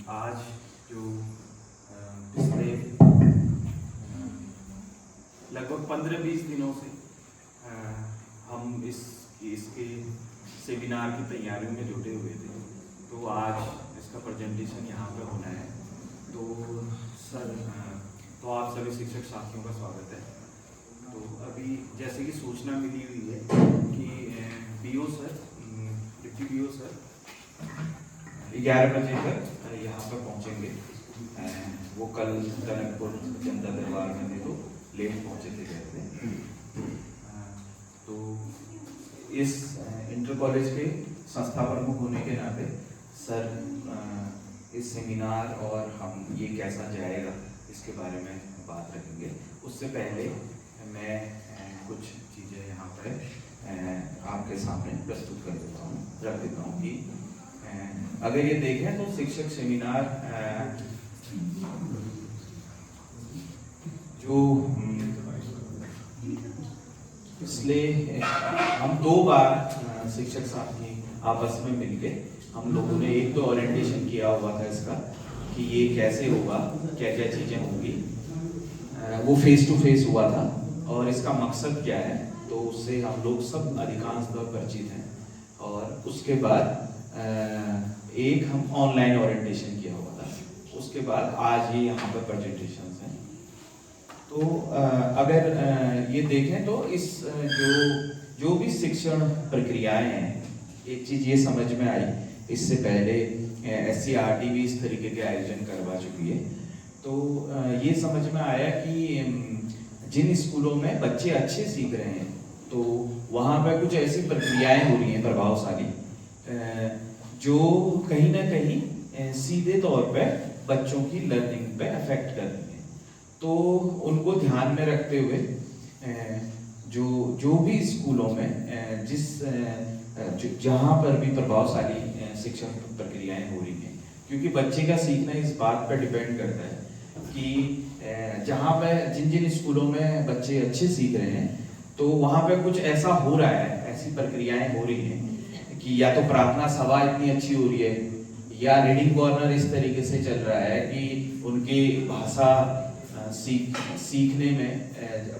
आज जो पिछले लगभग 15-20 दिनों से हम इसके सेमिनार की तैयारियों में जुटे हुए थे, तो आज इसका प्रेजेंटेशन यहाँ पे होना है। तो सर, तो आप सभी शिक्षक साथियों का स्वागत है। तो अभी जैसे कि सूचना मिली हुई है कि BO sir, deputy BO sir 11 बजे तक यहाँ पर पहुँचेंगे। वो कल टनकपुर जनता दरबार में थे तो लेट पहुँचे थे कहते हैं। तो इस इंटर कॉलेज के संस्था प्रमुख होने के नाते सर इस सेमिनार और हम ये कैसा जाएगा इसके बारे में बात रखेंगे। उससे पहले मैं कुछ चीज़ें यहाँ पर आपके सामने प्रस्तुत कर देता हूँ, रख देता हूँ कि अगर ये देखें तो शिक्षक सेमिनार जो पिछले हम 2 बार शिक्षक साथी आपस में मिलके हम लोगों ने एक तो ओरिएंटेशन किया हुआ था इसका कि ये कैसे होगा, क्या क्या चीज़ें होंगी। वो फेस टू फेस हुआ था और इसका मकसद क्या है तो उससे हम लोग सब अधिकांशतः परिचित हैं। और उसके बाद एक हम ऑनलाइन ओरिएंटेशन किया हुआ था, उसके बाद आज ये यहाँ पर प्रेजेंटेशंस हैं। तो अगर ये देखें तो इस जो भी शिक्षण प्रक्रियाएं हैं, एक चीज़ ये समझ में आई, इससे पहले SCRT भी इस तरीके के आयोजन करवा चुकी है। तो ये समझ में आया कि जिन स्कूलों में बच्चे अच्छे सीख रहे हैं तो वहाँ पर कुछ ऐसी प्रक्रियाएं हो रही हैं प्रभावशाली जो कहीं ना कहीं सीधे तौर पर बच्चों की लर्निंग पे अफेक्ट कर रही है। तो उनको ध्यान में रखते हुए जो भी स्कूलों में जहाँ पर भी प्रभावशाली शिक्षा प्रक्रियाएं हो रही हैं, क्योंकि बच्चे का सीखना इस बात पर डिपेंड करता है कि जहाँ पर जिन स्कूलों में बच्चे अच्छे सीख रहे हैं तो वहाँ पे कुछ ऐसा हो रहा है, ऐसी प्रक्रियाएं हो रही हैं कि या तो प्रार्थना सभा इतनी अच्छी हो रही है या रीडिंग कॉर्नर इस तरीके से चल रहा है कि उनकी भाषा सीखने में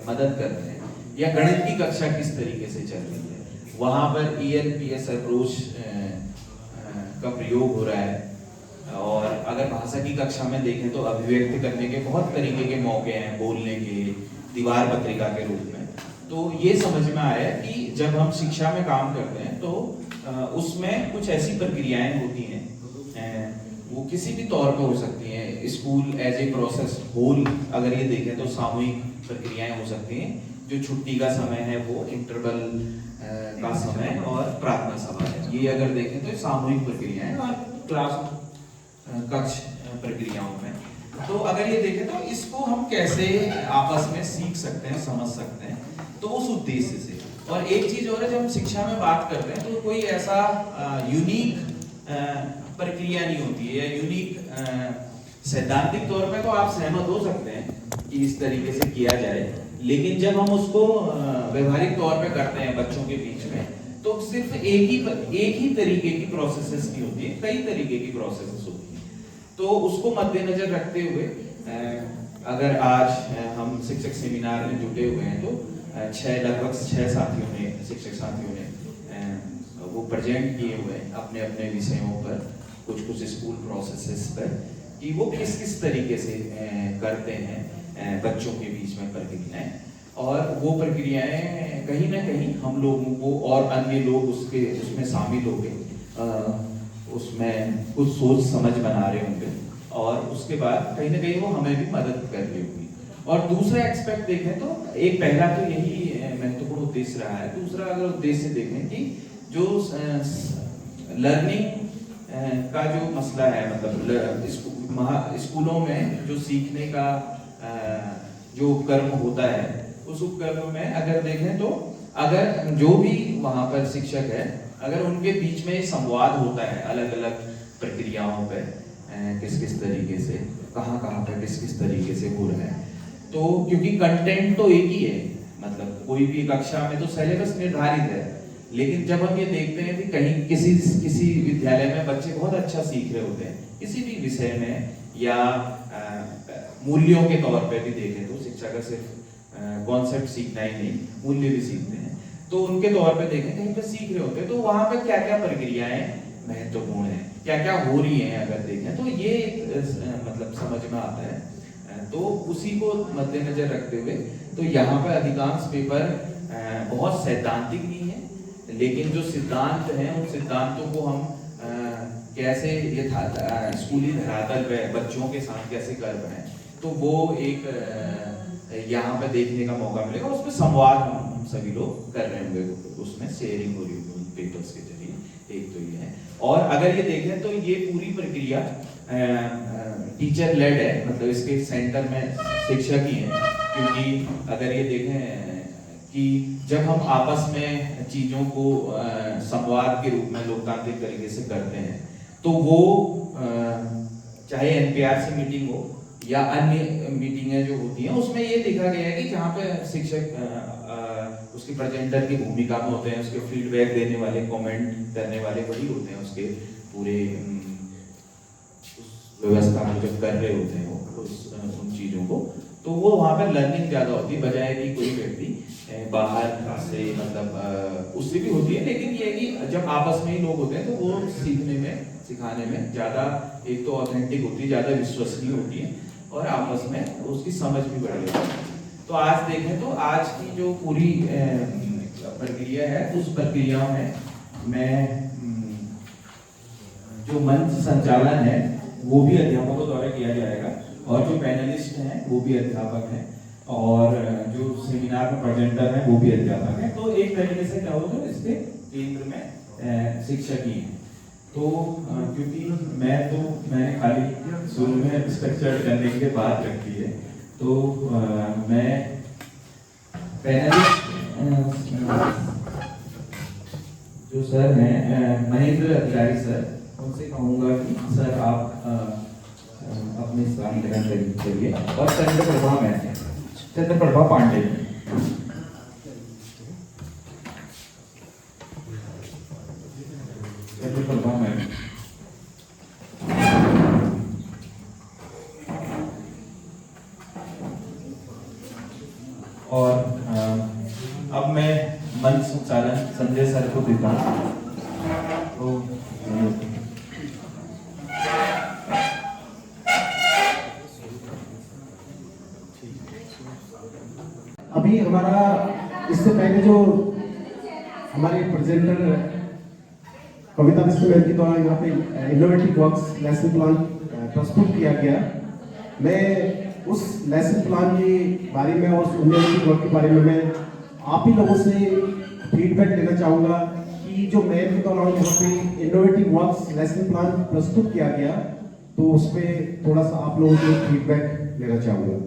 मदद कर रहे हैं, या गणित की कक्षा किस तरीके से चल रही है, वहाँ पर ELPS अप्रोच का प्रयोग हो रहा है। और अगर भाषा की कक्षा में देखें तो अभिव्यक्त करने के बहुत तरीके के मौके हैं, बोलने के, दीवार पत्रिका के रूप में। तो ये समझ में आया कि जब हम शिक्षा में काम करते हैं तो उसमें कुछ ऐसी प्रक्रियाएं होती हैं, वो किसी भी तौर पे हो सकती हैं। School as a process whole अगर ये देखें तो सामूहिक प्रक्रियाएं हो सकती हैं। जो छुट्टी का समय है वो इंटरवल का समय और प्रार्थना सभा है, ये अगर देखें तो सामूहिक प्रक्रियाएं और क्लास कक्ष प्रक्रियाओं में। तो अगर ये देखें तो इसको हम कैसे आपस में सीख सकते हैं, समझ सकते हैं, तो उस उद्देश्य से। और एक चीज और है, जब हम शिक्षा में बात करते हैं तो कोई ऐसा यूनिक प्रक्रिया नहीं होती है, यूनिक सैद्धांतिक तौर पे तो आप सहमत हो सकते हैं कि इस तरीके से किया जाए, लेकिन जब हम उसको व्यवहारिक तौर पे करते हैं बच्चों के बीच में तो सिर्फ एक ही तरीके की प्रोसेसेस नहीं होती है, कई तरीके की प्रोसेसेस होती है। तो उसको मद्देनजर रखते हुए अगर आज हम शिक्षक सेमिनार में जुटे हुए हैं तो लगभग 6 साथियों ने, शिक्षक साथियों ने वो प्रेजेंट किए हुए अपने अपने विषयों पर, कुछ स्कूल प्रोसेसेस पर, कि वो किस किस तरीके से करते हैं बच्चों के बीच में प्रक्रियाएं। और वो प्रक्रियाएं कहीं ना कहीं हम लोगों को और अन्य लोग उसमें शामिल हो गए, उसमें कुछ सोच समझ बना रहे होंगे और उसके बाद कहीं ना कहीं वो हमें भी मदद कर रही होगी। और दूसरा एक्सपेक्ट देखें तो एक पहला तो यही महत्वपूर्ण उद्देश्य रहा है। दूसरा अगर उद्देश्य देखें कि जो लर्निंग का जो मसला है, मतलब स्कूलों में जो सीखने का जो उपक्रम होता है, उस उपक्रम में अगर देखें तो अगर जो भी वहाँ पर शिक्षक है, अगर उनके बीच में संवाद होता है अलग अलग प्रक्रियाओं पे, किस किस तरीके से कहाँ पे किस किस तरीके से हो रहा है, तो क्योंकि कंटेंट तो एक ही है, मतलब कोई भी कक्षा में तो सिलेबस निर्धारित है, लेकिन जब हम ये देखते हैं कि कहीं किसी विद्यालय में बच्चे बहुत अच्छा सीख रहे होते हैं किसी भी विषय में, या मूल्यों के तौर पे भी देखें तो शिक्षा का सिर्फ कॉन्सेप्ट सीखना ही नहीं, मूल्य भी सीखते हैं, तो उनके तौर पे देखें कहीं पे सीख रहे होते हैं तो वहां पे क्या क्या प्रक्रियाएं महत्वपूर्ण है, क्या क्या हो रही हैं, अगर देखें तो ये मतलब समझ में आता है। तो उसी को मद्देनजर रखते हुए तो यहाँ पे अधिकांश पेपर बहुत सैद्धांतिक नहीं है, लेकिन जो सिद्धांत हैं उन सिद्धांतों को हम कैसे ये स्कूली धरातल पे बच्चों के साथ कैसे कर पाए, तो वो एक यहाँ पे देखने का मौका मिलेगा। उसमें संवाद हम सभी लोग कर रहे होंगे, उसमें शेयरिंग हो रही होगी पेपर्स के जरिए, एक तो ये है। और अगर ये देखें तो ये पूरी प्रक्रिया टीचर लेड है, मतलब इसके सेंटर में शिक्षक ही है, क्योंकि अगर ये देखें कि जब हम आपस में चीजों को संवाद के रूप में लोकतांत्रिक तरीके से करते हैं तो वो चाहे एनपीआरसी मीटिंग हो या अन्य मीटिंगें जो होती हैं उसमें ये देखा गया है कि जहाँ पे शिक्षक उसके प्रेजेंटर की भूमिका में होते हैं, उसके फीडबैक देने वाले, कमेंट करने वाले वही होते हैं, उसके पूरे व्यवस्था को जब कर रहे होते हैं वो उन चीजों को, तो वो वहाँ पर लर्निंग ज्यादा होती है बजाय कि कोई व्यक्ति बाहर से मतलब उससे भी होती है, लेकिन ये कि जब आपस में ही लोग होते हैं तो वो सीखने में सिखाने में ज्यादा एक तो ऑथेंटिक होती है, ज्यादा विश्वसनीय होती है और आपस में उसकी समझ भी बढ़ जाती है। तो आज देखें तो आज की जो पूरी प्रक्रिया है उस प्रक्रिया में मैं जो मंच संचालन है वो भी अध्यापकों द्वारा किया जाएगा और जो पैनलिस्ट हैं वो भी अध्यापक हैं और जो सेमिनार में प्रेजेंटर हैं वो भी अध्यापक हैं। तो एक तरीके से क्या होगा इसके केंद्र में शिक्षक ही हैं। तो क्योंकि मैंने खाली शुरू में स्ट्रक्चर करने के बाद रखी है, तो मैं पैनलिस्ट जो सर हैं महेंद्र अधिकारी सर, उनसे कहूँगा कि सर आप अपने स्थान ग्रहण करिए और चंद्रप्रभा पांडे मैम। और अब मैं मंच संचालन संजय सर को देता हूँ। तो अभी हमारा इससे पहले जो हमारे प्रेजेंटर कविता विश्वविद्यालय के द्वारा यहाँ पे इनोवेटिव वर्क्स लेसन प्लान प्रस्तुत किया गया, मैं उस लेसन प्लान के बारे में और उस इनोवेटिव वर्क के बारे में मैं आप ही लोगों से फीडबैक लेना चाहूँगा कि जो मैम के द्वारा यहाँ पे इनोवेटिव वर्क्स लेसन प्लान प्रस्तुत किया गया, तो उस पर थोड़ा सा आप लोगों से फीडबैक लेना चाहूँगा।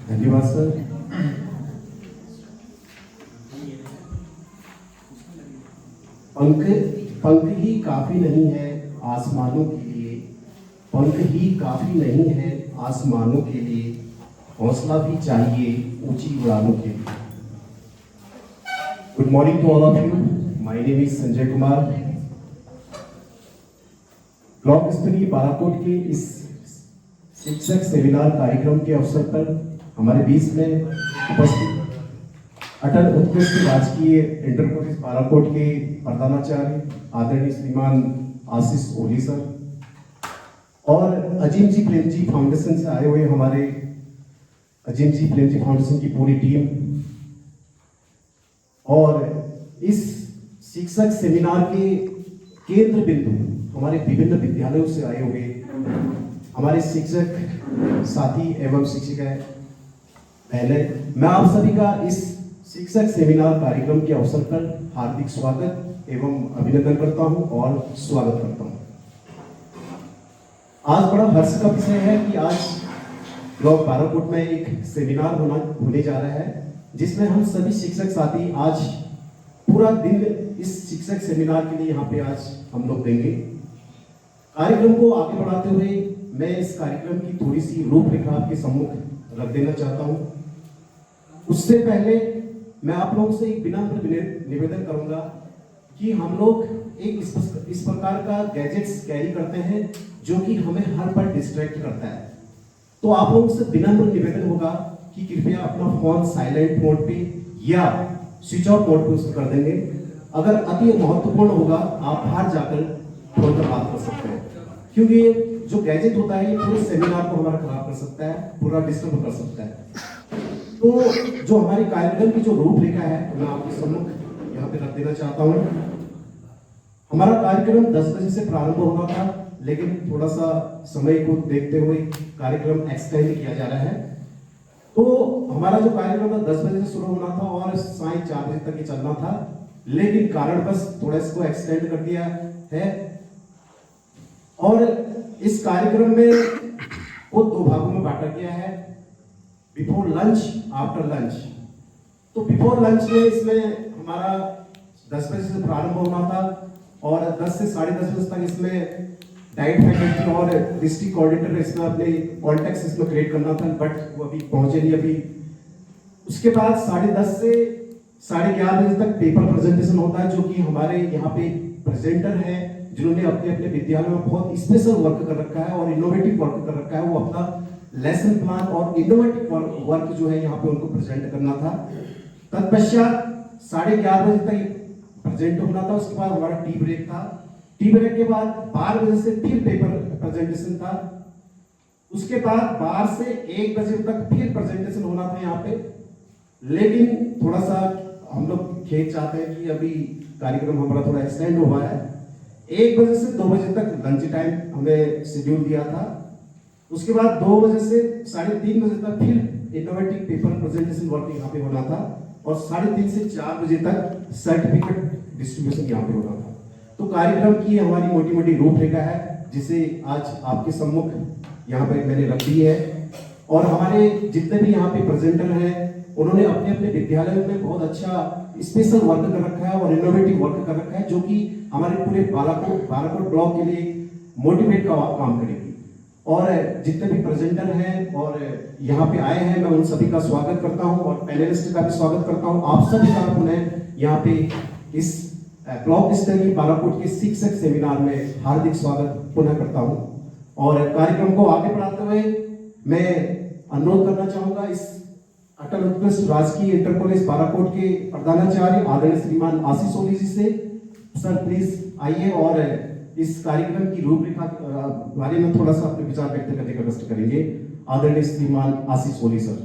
धन्यवाद सर। पंख ही काफी नहीं है आसमानों के लिए, पंख ही काफी नहीं है आसमानों के लिए, हौसला भी चाहिए ऊंची उड़ानों के लिए। Good morning to all of you, my name is Sanjay Kumar. Block स्तरीय बाराकोट के इस शिक्षक सेमिनार कार्यक्रम के अवसर पर हमारे बीच में उपस्थित अटल उत्कृष्ट राजकीय इंटर कॉलेज बाराकोट के प्रधानाचार्य आदरणीय श्रीमान आशीष ओली सर और अजीम जी प्रेम जी फाउंडेशन से आए हुए हमारे अजीम जी प्रेम जी फाउंडेशन की पूरी टीम, और इस शिक्षक सेमिनार के केंद्र बिंदु हमारे विभिन्न विद्यालयों से आए हुए हमारे शिक्षक साथी एवं शिक्षिकाएं, पहले मैं आप सभी का इस शिक्षक सेमिनार कार्यक्रम के अवसर पर हार्दिक स्वागत एवं अभिनंदन करता हूं और स्वागत करता हूं। आज बड़ा हर्ष का विषय है कि आज ब्लॉक बाराकोट में एक सेमिनार होने जा रहा है, जिसमें हम सभी शिक्षक साथी आज पूरा दिन इस शिक्षक सेमिनार के लिए यहाँ पे आज हम लोग देंगे। कार्यक्रम को आगे बढ़ाते हुए मैं इस कार्यक्रम की थोड़ी सी रूपरेखा आपके सम्मुख रख देना चाहता हूँ। उससे पहले मैं आप लोगों से एक विनम्र निवेदन करूंगा कि हम लोग एक इस प्रकार का गैजेट्स कैरी करते हैं जो कि हमें हर पल डिस्ट्रैक्ट करता है। तो आप लोगों से विनम्र निवेदन होगा कि कृपया अपना फोन साइलेंट मोड पे या स्विच ऑफ मोड पे उसको कर देंगे। अगर अति महत्वपूर्ण होगा आप बाहर जाकर फोन पर बात कर सकते हैं, क्योंकि जो गैजेट होता है ये पूरे सेमिनार को हमारा खराब कर सकता है, पूरा डिस्टर्ब कर सकता है। तो जो हमारी कार्यक्रम की जो रूपरेखा है मैं आपके सम्मुख यहाँ पे रख देना चाहता हूँ। हमारा कार्यक्रम 10 बजे से प्रारंभ होना था, लेकिन थोड़ा सा समय को देखते हुए कार्यक्रम एक्सटेंड किया जा रहा है। तो हमारा जो कार्यक्रम था 10 बजे से शुरू होना था और साढ़े 4 बजे तक ये चलना था, लेकिन कारणवश थोड़ा इसको एक्सटेंड कर दिया है। और इस कार्यक्रम में को 2 भागों में बांटा गया है, बिफोर लंच, आफ्टर लंच। तो बिफोर लंच में इसमें हमारा 10 बजे से प्रारंभ होना था और 10 से 10:30 बजे तक इसमें डाइट फैकल्टी और डिस्ट्रिक्ट कोऑर्डिनेटर इसमें अपने कॉन्टेक्ट इसमें क्रिएट करना था, बट वो अभी पहुंचे नहीं अभी। उसके बाद 10:30 से 11:30 बजे तक पेपर प्रेजेंटेशन होता है, जो कि हमारे यहाँ पे प्रेजेंटर हैं जिन्होंने अपने अपने विद्यालय में बहुत स्पेशल वर्क कर रखा है और इनोवेटिव वर्क कर रखा है। वो अपना लेसन प्लान और इनोवेटिव वर्क जो है यहाँ पे उनको प्रेजेंट करना था। तत्पश्चात 11:30 बजे तक प्रेजेंट होना था। उसके बाद हमारा टी ब्रेक था। टी ब्रेक के बाद 12 बजे से फिर पेपर प्रेजेंटेशन था। उसके बाद 12 से 1 बजे तक फिर प्रेजेंटेशन होना था यहाँ पे, लेकिन थोड़ा सा हम लोग खेद चाहते हैं कि अभी कार्यक्रम हमारा थोड़ा एक्सटेंड हुआ है। 1 बजे से 2 बजे तक लंच टाइम हमें शेड्यूल दिया था। उसके बाद 2 बजे से 3:30 बजे तक फिर इनोवेटिव पेपर प्रेजेंटेशन वर्क यहाँ पे होना था और 3:30 से 4 बजे तक सर्टिफिकेट डिस्ट्रीब्यूशन यहाँ पे होना था। तो कार्यक्रम की हमारी मोटी मोटी रूपरेखा है, जिसे आज आपके सम्मुख यहाँ पे मैंने रख दी है। और हमारे जितने भी यहाँ पे प्रेजेंटर हैं उन्होंने अपने अपने विद्यालयों में बहुत अच्छा स्पेशल वर्क कर रखा है और इनोवेटिव वर्क कर रखा है, जो कि हमारे पूरे बालाकोट ब्लॉक के लिए मोटिवेट का काम करेगी। और जितने भी प्रेजेंटर हैं और यहाँ पे आए हैं, मैं उन सभी का स्वागत करता हूँ और पैनलिस्ट का भी स्वागत करता हूँ। आप सभी का पुनः यहाँ पे इस ब्लॉक स्तरीय बालाकोट के शिक्षक सेमिनार में हार्दिक स्वागत पुनः करता हूँ। और कार्यक्रम को आगे बढ़ाते हुए मैं अनुरोध करना चाहूंगा इस अटल उत्कृष्ट राजकीय इंटर कॉलेज बालाकोट के प्रधानाचार्य आदरणीय श्रीमान आशीष ओली जी से। सर प्लीज आइए और इस कार्यक्रम की रूपरेखा बारे में थोड़ा सा अपने विचार व्यक्त करने का कष्ट करेंगे। आदरणीय श्रीमान आशीष ओली सर।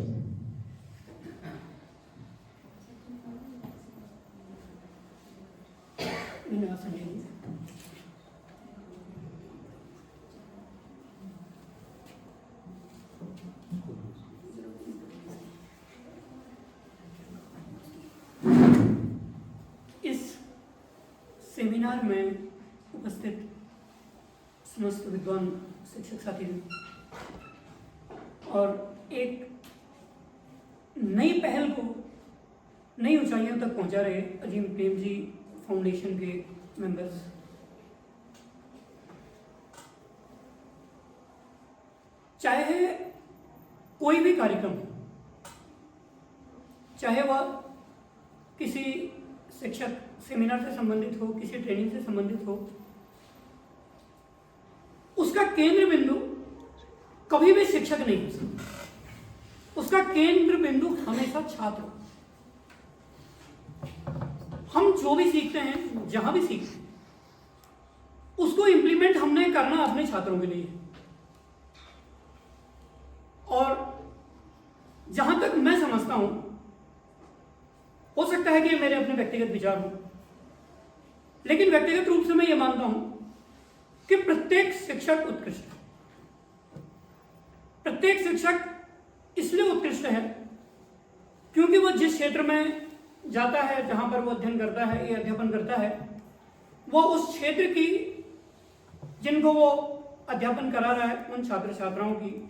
इस सेमिनार में उपस्थित समस्त विद्वान शिक्षक साथी और एक नई पहल को नई ऊंचाइयों तक पहुंचा रहे अजीम प्रेम जी फाउंडेशन के मेंबर्स, चाहे कोई भी कार्यक्रम हो, चाहे वह किसी शिक्षक सेमिनार से संबंधित हो, किसी ट्रेनिंग से संबंधित हो, उसका केंद्र बिंदु कभी भी शिक्षक नहीं हो सकता। उसका केंद्र बिंदु हमेशा छात्र। हम जो भी सीखते हैं, जहां भी सीखते हैं, उसको इंप्लीमेंट हमने करना अपने छात्रों के लिए। और जहां तक मैं समझता हूं, हो सकता है कि मेरे अपने व्यक्तिगत विचार हो, लेकिन व्यक्तिगत रूप से मैं ये मानता हूं कि प्रत्येक शिक्षक उत्कृष्ट है। प्रत्येक शिक्षक इसलिए उत्कृष्ट है क्योंकि वह जिस क्षेत्र में जाता है, जहां पर वो अध्ययन करता है या अध्यापन करता है, वह उस क्षेत्र की, जिनको वो अध्यापन करा रहा है, उन छात्र छात्राओं की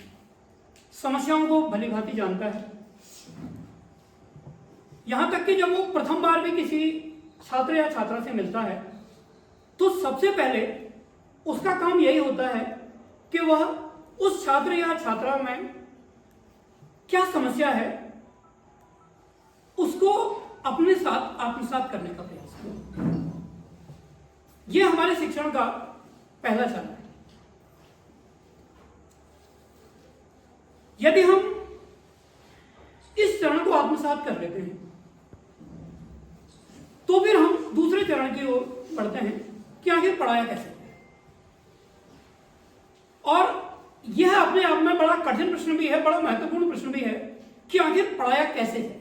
समस्याओं को भली भांति जानता है। यहां तक कि जब वो प्रथम बार भी किसी छात्र या छात्रा से मिलता है, तो सबसे पहले उसका काम यही होता है कि वह उस छात्र या छात्रा में क्या समस्या है, उसको अपने साथ आत्मसात करने का प्रयास करें। यह हमारे शिक्षण का पहला चरण है। यदि हम इस चरण को आत्मसात कर लेते हैं तो फिर हम दूसरे चरण की ओर बढ़ते हैं कि आखिर पढ़ाया कैसे। और यह अपने आप में बड़ा कठिन प्रश्न भी है, बड़ा महत्वपूर्ण प्रश्न भी है कि आखिर पढ़ाया कैसे है।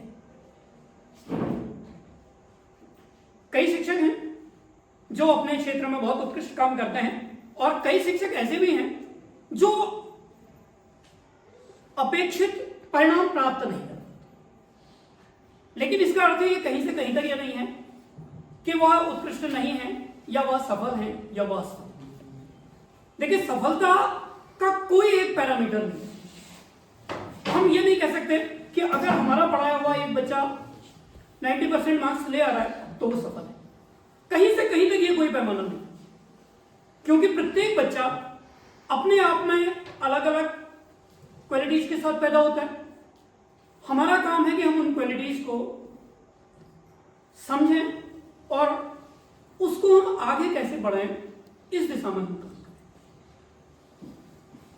कई शिक्षक हैं जो अपने क्षेत्र में बहुत उत्कृष्ट काम करते हैं और कई शिक्षक ऐसे भी हैं जो अपेक्षित परिणाम प्राप्त नहीं करते। लेकिन इसका अर्थ ये कहीं से कहीं तक यह नहीं है कि वह उत्कृष्ट नहीं है या वह सफल है या वह असफल। देखिए, सफलता का कोई एक पैरामीटर नहीं। हम ये नहीं कह सकते कि अगर हमारा पढ़ाया हुआ एक बच्चा 90% मार्क्स ले आ रहा है तो वो सफल है। कहीं से कहीं तक ये कोई पैमाना नहीं, क्योंकि प्रत्येक बच्चा अपने आप में अलग अलग क्वालिटीज के साथ पैदा होता है। हमारा काम है कि हम उन क्वालिटीज को समझें और उसको हम आगे कैसे बढ़ाएं, इस दिशा में हम काम करें।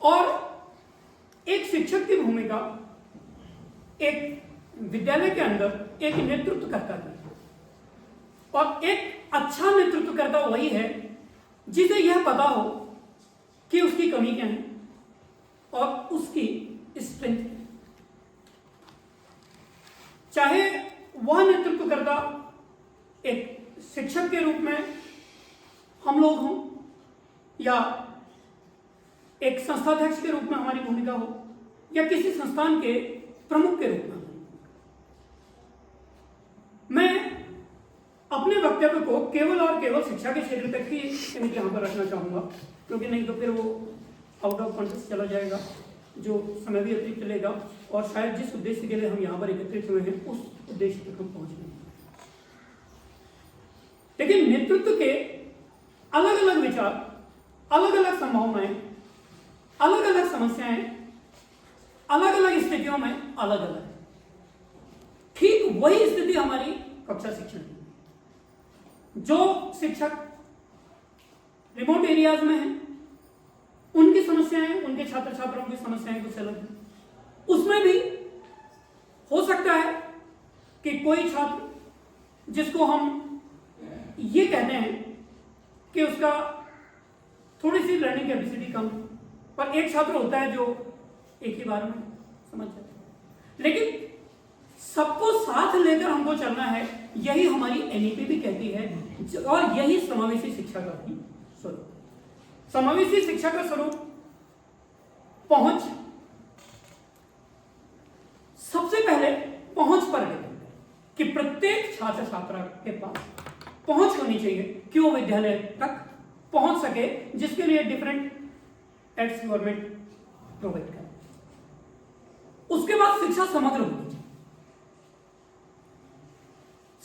और एक शिक्षक की भूमिका एक विद्यालय के अंदर एक नेतृत्व करता है, और एक अच्छा नेतृत्वकर्ता वही है जिसे यह पता हो कि उसकी कमी क्या है और उसकी स्ट्रेंथ क्या है। चाहे वह नेतृत्वकर्ता एक शिक्षक के रूप में हम लोग हों या एक संस्थाध्यक्ष के रूप में हमारी भूमिका हो या किसी संस्थान के प्रमुख के रूप में। मैं अपने वक्तव्य को केवल और केवल शिक्षा के क्षेत्र तक ही सीमित यहाँ पर रखना चाहूँगा, क्योंकि नहीं तो फिर वो आउट ऑफ कॉन्टेक्स्ट चला जाएगा, जो समय भी अतिरिक्त लेगा और शायद जिस उद्देश्य के लिए हम यहाँ पर एकत्रित हुए हैं उस उद्देश्य तक हम पहुँच नहीं। लेकिन नेतृत्व के अलग अलग विचार, अलग अलग संभावनाएं, अलग अलग समस्याएं, अलग अलग स्थितियों में अलग अलग है। ठीक वही स्थिति हमारी कक्षा शिक्षण की। जो शिक्षक रिमोट एरियाज में हैं, उनकी समस्याएं, उनके छात्र छात्राओं की समस्याएं कुछ अलग हैं। उसमें भी हो सकता है कि कोई छात्र जिसको हम ये कहते हैं कि उसका थोड़ी सी लर्निंग कैपेसिटी कम, पर एक छात्र होता है जो एक ही बार में समझ जाता है। लेकिन सबको साथ लेकर हमको चलना है, यही हमारी एनईपी भी कहती है और यही समावेशी शिक्षा का भी स्वरूप। समावेशी शिक्षा का स्वरूप पहुंच, सबसे पहले पहुंच पर है कि प्रत्येक छात्र छात्रा के पास पहुंच होनी चाहिए कि वो विद्यालय तक पहुंच सके, जिसके लिए डिफरेंट एड्स गवर्नमेंट प्रोवाइड करे। उसके बाद शिक्षा समग्र होनी चाहिए।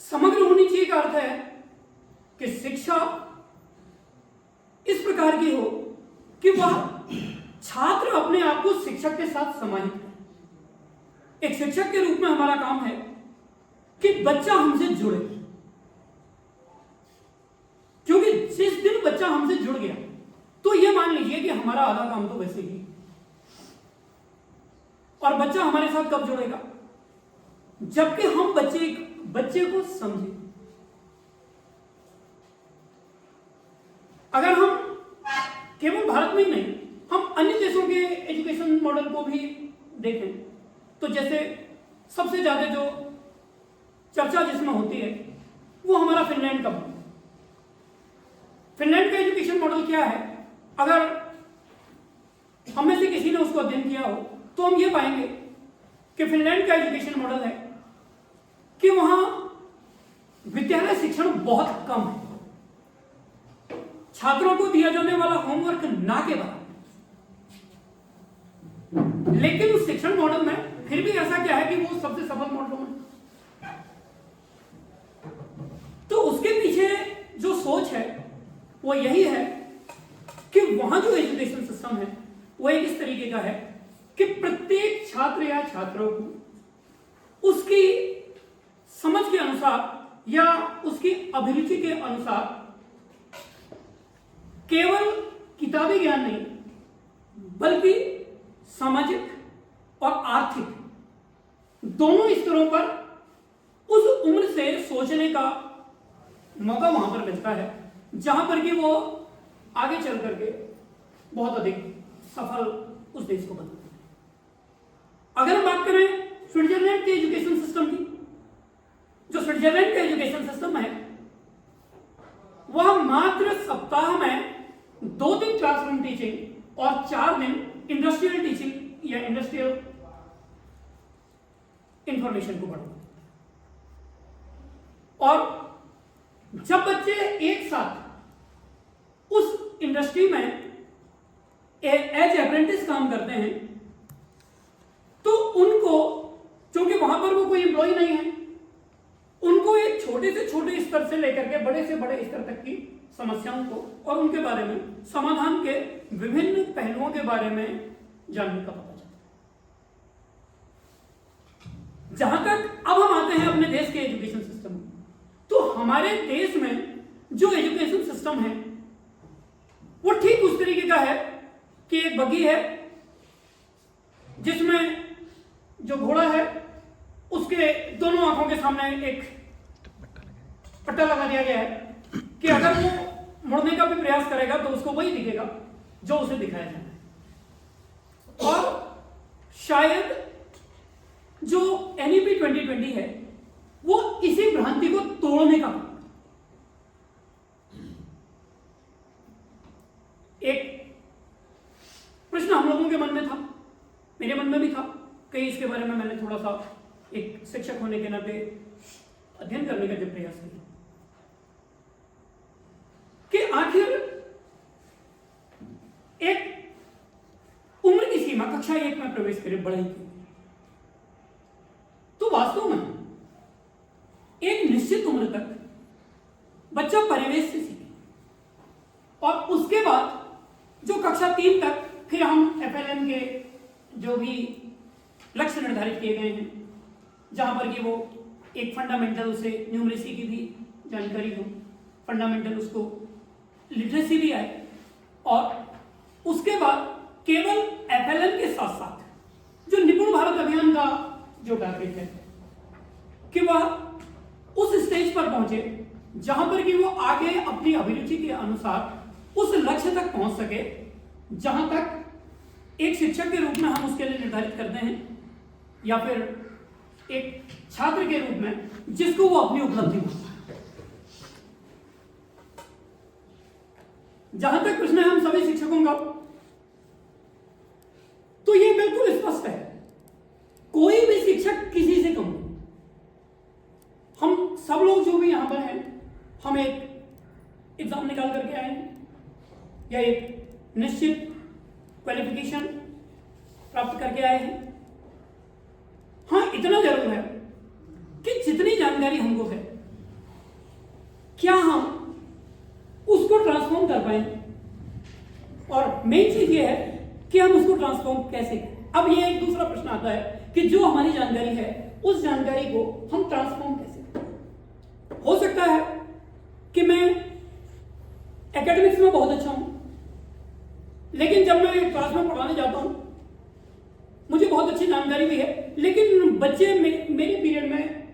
समग्र होनी चाहिए का अर्थ है कि शिक्षा इस प्रकार की हो कि वह छात्र अपने आप को शिक्षक के साथ समाहित करे। एक शिक्षक के रूप में हमारा काम है कि बच्चा हमसे जुड़े, क्योंकि जिस दिन बच्चा हमसे जुड़ गया तो यह मान लीजिए कि हमारा आधा काम तो वैसे ही। और बच्चा हमारे साथ कब जुड़ेगा? जबकि हम बच्चे को समझें। अगर हम केवल भारत में ही नहीं, हम अन्य देशों के एजुकेशन मॉडल को भी देखें तो जैसे सबसे ज्यादा जो चर्चा जिसमें होती है वो हमारा फिनलैंड का है। फिनलैंड का एजुकेशन मॉडल क्या है? अगर हम में से किसी ने उसको अध्ययन किया हो तो हम ये पाएंगे कि फिनलैंड का एजुकेशन मॉडल है कि वहां विद्यालय शिक्षण बहुत कम है। छात्रों को दिया जाने वाला होमवर्क ना के बराबर। लेकिन उस शिक्षण मॉडल में फिर भी ऐसा क्या है कि वो सबसे सफल मॉडलों में। तो उसके पीछे जो सोच है वो यही है कि वहां जो एजुकेशन सिस्टम है वो एक इस तरीके का है कि प्रत्येक छात्र या छात्रों को उसकी समझ के अनुसार या उसकी अभिरुचि के अनुसार केवल किताबी ज्ञान नहीं बल्कि सामाजिक और आर्थिक दोनों स्तरों पर उस उम्र से सोचने का मौका वहां पर मिलता है जहां पर कि वो आगे चल करके बहुत अधिक सफल उस देश को बनाते हैं। अगर हम बात करें स्विट्जरलैंड के एजुकेशन सिस्टम की, जो स्विट्जरलैंड का एजुकेशन सिस्टम है वह मात्र सप्ताह में 2 दिन क्लासरूम टीचिंग और 4 दिन इंडस्ट्रियल टीचिंग या इंडस्ट्रियल इंफॉर्मेशन को बढ़ाता है। और जब बच्चे एक साथ उस इंडस्ट्री में एज अप्रेंटिस काम करते हैं तो उनको, क्योंकि वहां पर वो कोई एम्प्लॉय नहीं है, उनको एक छोटे से छोटे स्तर से लेकर के बड़े से बड़े स्तर तक की समस्याओं को और उनके बारे में समाधान के विभिन्न पहलुओं के बारे में जानने का पता चलता है। जहां तक अब हम आते हैं अपने देश के एजुकेशन सिस्टम में, तो हमारे देश में जो एजुकेशन सिस्टम है वो ठीक उस तरीके का है कि एक बग्गी है जिसमें जो घोड़ा है उसके दोनों आंखों के सामने एक पट्टा लगा दिया गया है कि अगर वो मुड़ने का भी प्रयास करेगा तो उसको वही दिखेगा जो उसे दिखाया जाना है। और शायद जो NEP 2020 है वो इसी भ्रांति को तोड़ने का एक प्रश्न हम लोगों के मन में था, मेरे मन में भी था। कई इसके बारे में मैंने थोड़ा सा एक शिक्षक होने के नाते अध्ययन करने का जब प्रयास किया कि आखिर एक उम्र की सीमा कक्षा 1 में प्रवेश करे पढ़ाई की, तो वास्तव में एक निश्चित उम्र तक बच्चा परिवेश से सीखे और उसके बाद जो कक्षा 3 तक फिर हम FLN के जो भी लक्ष्य निर्धारित किए गए हैं, जहां पर कि वो एक फंडामेंटल उसे न्यूमरेसी की भी जानकारी हो, फंडामेंटल उसको लिटरेसी भी आए, और उसके बाद केवल FLN के साथ साथ जो निपुण भारत अभियान का जो टारगेट है कि वह उस स्टेज पर पहुंचे जहां पर कि वो आगे अपनी अभिरुचि के अनुसार उस लक्ष्य तक पहुंच सके जहां तक एक शिक्षक के रूप में हम उसके लिए निर्धारित करते हैं या फिर एक छात्र के रूप में जिसको वो अपनी उपलब्धि मानता है। जहां तक प्रश्न है हम सभी शिक्षकों का, तो ये बिल्कुल स्पष्ट है, कोई भी शिक्षक किसी से कम नहीं। हम सब लोग जो भी यहां पर हैं, हम एक एग्जाम निकाल करके आए हैं या एक निश्चित क्वालिफिकेशन प्राप्त करके आए हैं। हाँ, इतना जरूर है कि जितनी जानकारी हमको है क्या हम उसको ट्रांसफॉर्म कर पाए, और मेन चीज ये है कि हम उसको ट्रांसफॉर्म कैसे करें। अब ये एक दूसरा प्रश्न आता है कि जो हमारी जानकारी है उस जानकारी को हम ट्रांसफॉर्म कैसे करें। हो सकता है कि मैं एकेडमिक्स में बहुत अच्छा हूं, लेकिन जब मैं क्लास में पढ़ाने जाता हूं मुझे बहुत अच्छी जानकारी भी है, लेकिन बच्चे मेरे पीरियड में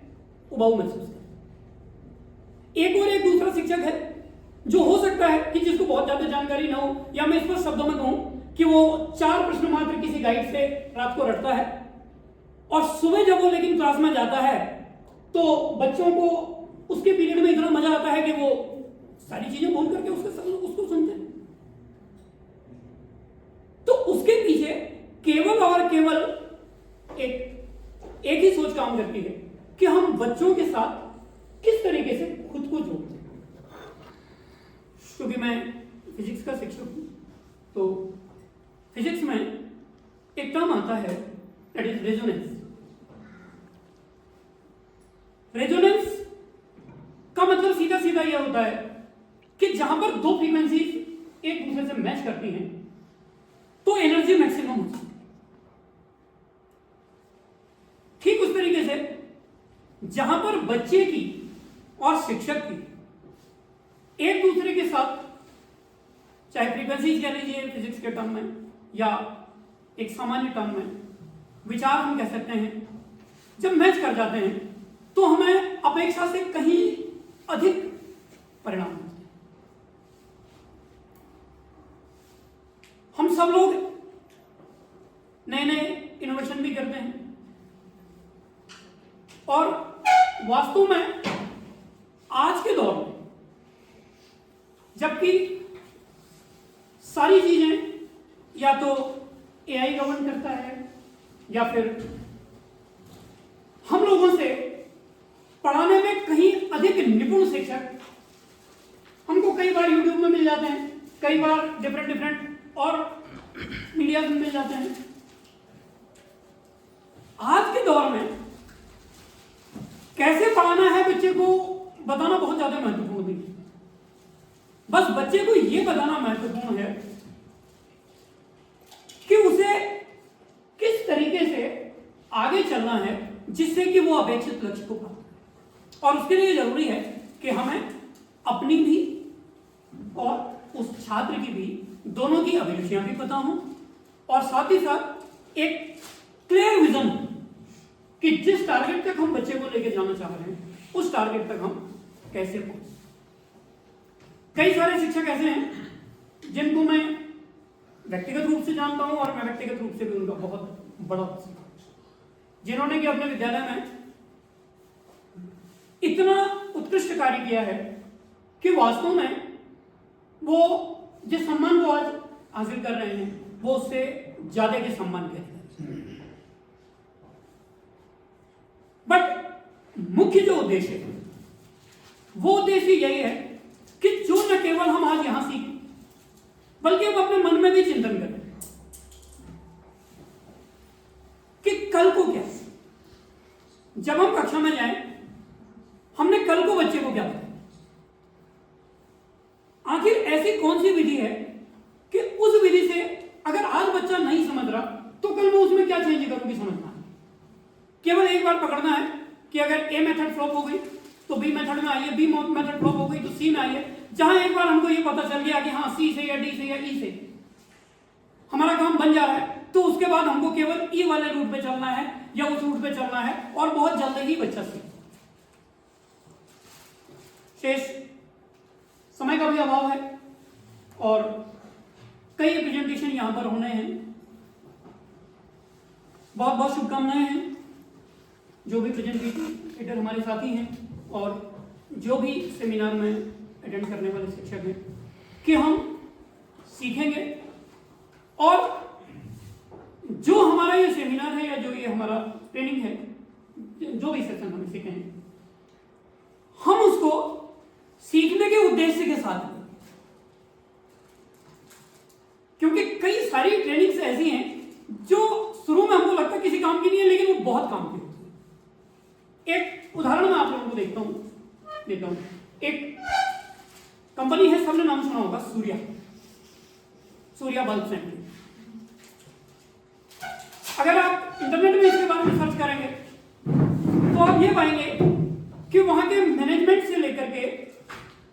उबाऊ महसूस करते। एक दूसरा शिक्षक है जो हो सकता है कि जिसको बहुत ज्यादा जानकारी ना हो, या मैं इस पर शब्दों में कहूं कि वो 4 प्रश्न मात्र किसी गाइड से रात को रटता है, और सुबह जब वो लेकिन क्लास में जाता है तो बच्चों को उसके पीरियड में इतना मजा आता है कि वो सारी चीजें बोल करके उसको सुनते हैं। तो उसके पीछे केवल और केवल एक ही सोच काम करती है कि हम बच्चों के साथ किस तरीके से खुद को जोड़ते हैं। क्योंकि मैं फिजिक्स का शिक्षक हूं, तो फिजिक्स में एक टर्म आता है दैट इज रेजोनेंस। रेजोनेंस का मतलब सीधा सीधा यह होता है कि जहां पर 2 फ्रीक्वेंसीज एक दूसरे से मैच करती हैं तो एनर्जी मैक्सिमम होती है। ठीक उस तरीके से जहां पर बच्चे की और शिक्षक की एक दूसरे के साथ, चाहे फ्रीक्वेंसी कह लीजिए फिजिक्स के टर्म में या एक सामान्य टर्म में, विचार हम कह सकते हैं, जब मैच कर जाते हैं तो हमें अपेक्षा से कहीं अधिक परिणाम मिलते हैं। हम सब लोग नए नए इनोवेशन भी करते हैं और वास्तव में आज के दौर में जबकि सारी चीजें या तो एआई गवर्न करता है या फिर हम लोगों से पढ़ाने में कहीं अधिक निपुण शिक्षक हमको कई बार यूट्यूब में मिल जाते हैं, कई बार डिफरेंट और मीडिया में मिल जाते हैं। आज के दौर में कैसे पढ़ाना है बच्चे को बताना बहुत ज्यादा महत्वपूर्ण नहीं है। बस बच्चे को यह बताना महत्वपूर्ण है कि उसे किस तरीके से आगे चलना है जिससे कि वो अपेक्षित लक्ष्य को प्राप्त करे। और उसके लिए जरूरी है कि हमें अपनी भी और उस छात्र की भी दोनों की अभिरुचियां भी पता हों और साथ ही साथ एक क्लियर विजन हो कि जिस टारगेट तक हम बच्चे को लेकर जाना चाह रहे हैं उस टारगेट तक हम कैसे पहुंचे। कई सारे शिक्षक ऐसे हैं जिनको मैं व्यक्तिगत रूप से जानता हूं और मैं व्यक्तिगत रूप से भी उनका बहुत बड़ा जिन्होंने कि अपने विद्यालय में इतना उत्कृष्ट कार्य किया है कि वास्तव में वो जिस सम्मान को आज हासिल कर रहे हैं वो उससे ज्यादा के सम्मान के हैं। बट मुख्य जो उद्देश्य है वो उद्देश्य यही है कि जो न केवल हम आज यहां सीखें बल्कि हम अपने मन में भी चिंतन करें कि कल को क्या, जब हम कक्षा में जाएं हमने कल को बच्चे को क्या बताया। आखिर ऐसी कौन सी विधि है कि उस विधि से अगर आज बच्चा नहीं समझ रहा तो कल मैं उसमें क्या चेंज करूंगी समझना है। केवल एक बार पकड़ना है कि अगर ए मेथड फ्लॉप हो गई तो बी मेथड में आइए, बी मेथड फ्लॉप हो गई तो सी में आइए। जहां एक बार हमको ये पता चल गया कि हाँ सी से या डी से या ई से हमारा काम बन जा रहा है तो उसके बाद हमको केवल ई वाले रूट पे चलना है या उस रूट पे चलना है और बहुत जल्द ही बच्चा सीख। शेष समय का भी अभाव है और कई प्रेजेंटेशन यहां पर होने हैं। बहुत बहुत शुभकामनाएं हैं जो भी प्रेजेंटेटर हमारे साथी हैं और जो भी सेमिनार में अटेंड करने वाले शिक्षक हैं कि हम सीखेंगे और जो हमारा ये सेमिनार है या जो ये हमारा ट्रेनिंग है, जो भी सेशन हम सीखेंगे हम उसको सीखने के उद्देश्य के साथ करें। क्योंकि कई सारी ट्रेनिंग्स ऐसी हैं जो शुरू में हमको लगता है किसी काम की नहीं है लेकिन वो बहुत काम की होती है। एक उदाहरण मैं आप लोगों को देता हूं। एक कंपनी है, सबने नाम सुना होगा, सूर्या बल्ब सेंटर। अगर आप इंटरनेट में इसके बारे में सर्च करेंगे तो आप ये पाएंगे कि वहां के मैनेजमेंट से लेकर के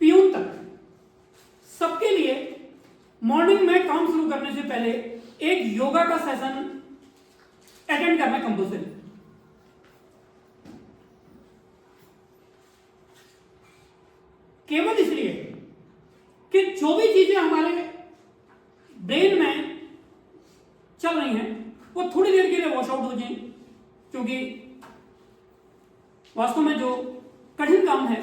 पियून तक सबके लिए मॉर्निंग में काम शुरू करने से पहले एक योगा का सेशन अटेंड करना कंपल्सरी। केवल इसलिए कि जो भी चीजें हमारे ब्रेन में चल रही हैं वो थोड़ी देर के लिए वॉश आउट हो जाएं, क्योंकि वास्तव में जो कठिन काम है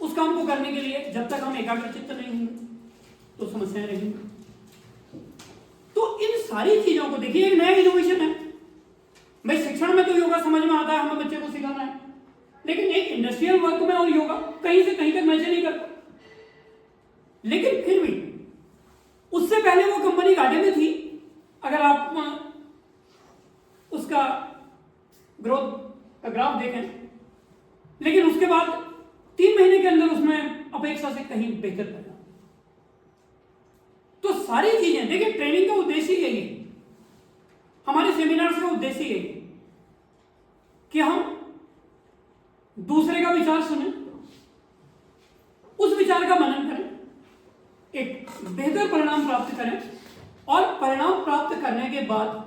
उस काम को करने के लिए जब तक हम एकाग्रचित्त नहीं होंगे तो समस्याएं रहेंगी। तो इन सारी चीजों को देखिए, एक नया इनोवेशन है। भाई शिक्षण में तो योगा समझ में आता है, हमें बच्चे को सिखाना है, लेकिन एक इंडस्ट्रियल वर्क में और योगा कहीं से कहीं तक मैच नहीं करता। लेकिन फिर भी उससे पहले वो कंपनी घाटे में थी। अगर आप उसका ग्रोथ का ग्राफ देखें, लेकिन उसके बाद 3 महीने के अंदर उसमें अपेक्षा से कहीं बेहतर था। तो सारी चीजें देखिए, ट्रेनिंग का उद्देश्य यही है, हमारे सेमिनार्स का उद्देश्य यही है कि हम दूसरे का विचार सुने, उस विचार का मनन करें, एक बेहतर परिणाम प्राप्त करें और परिणाम प्राप्त करने के बाद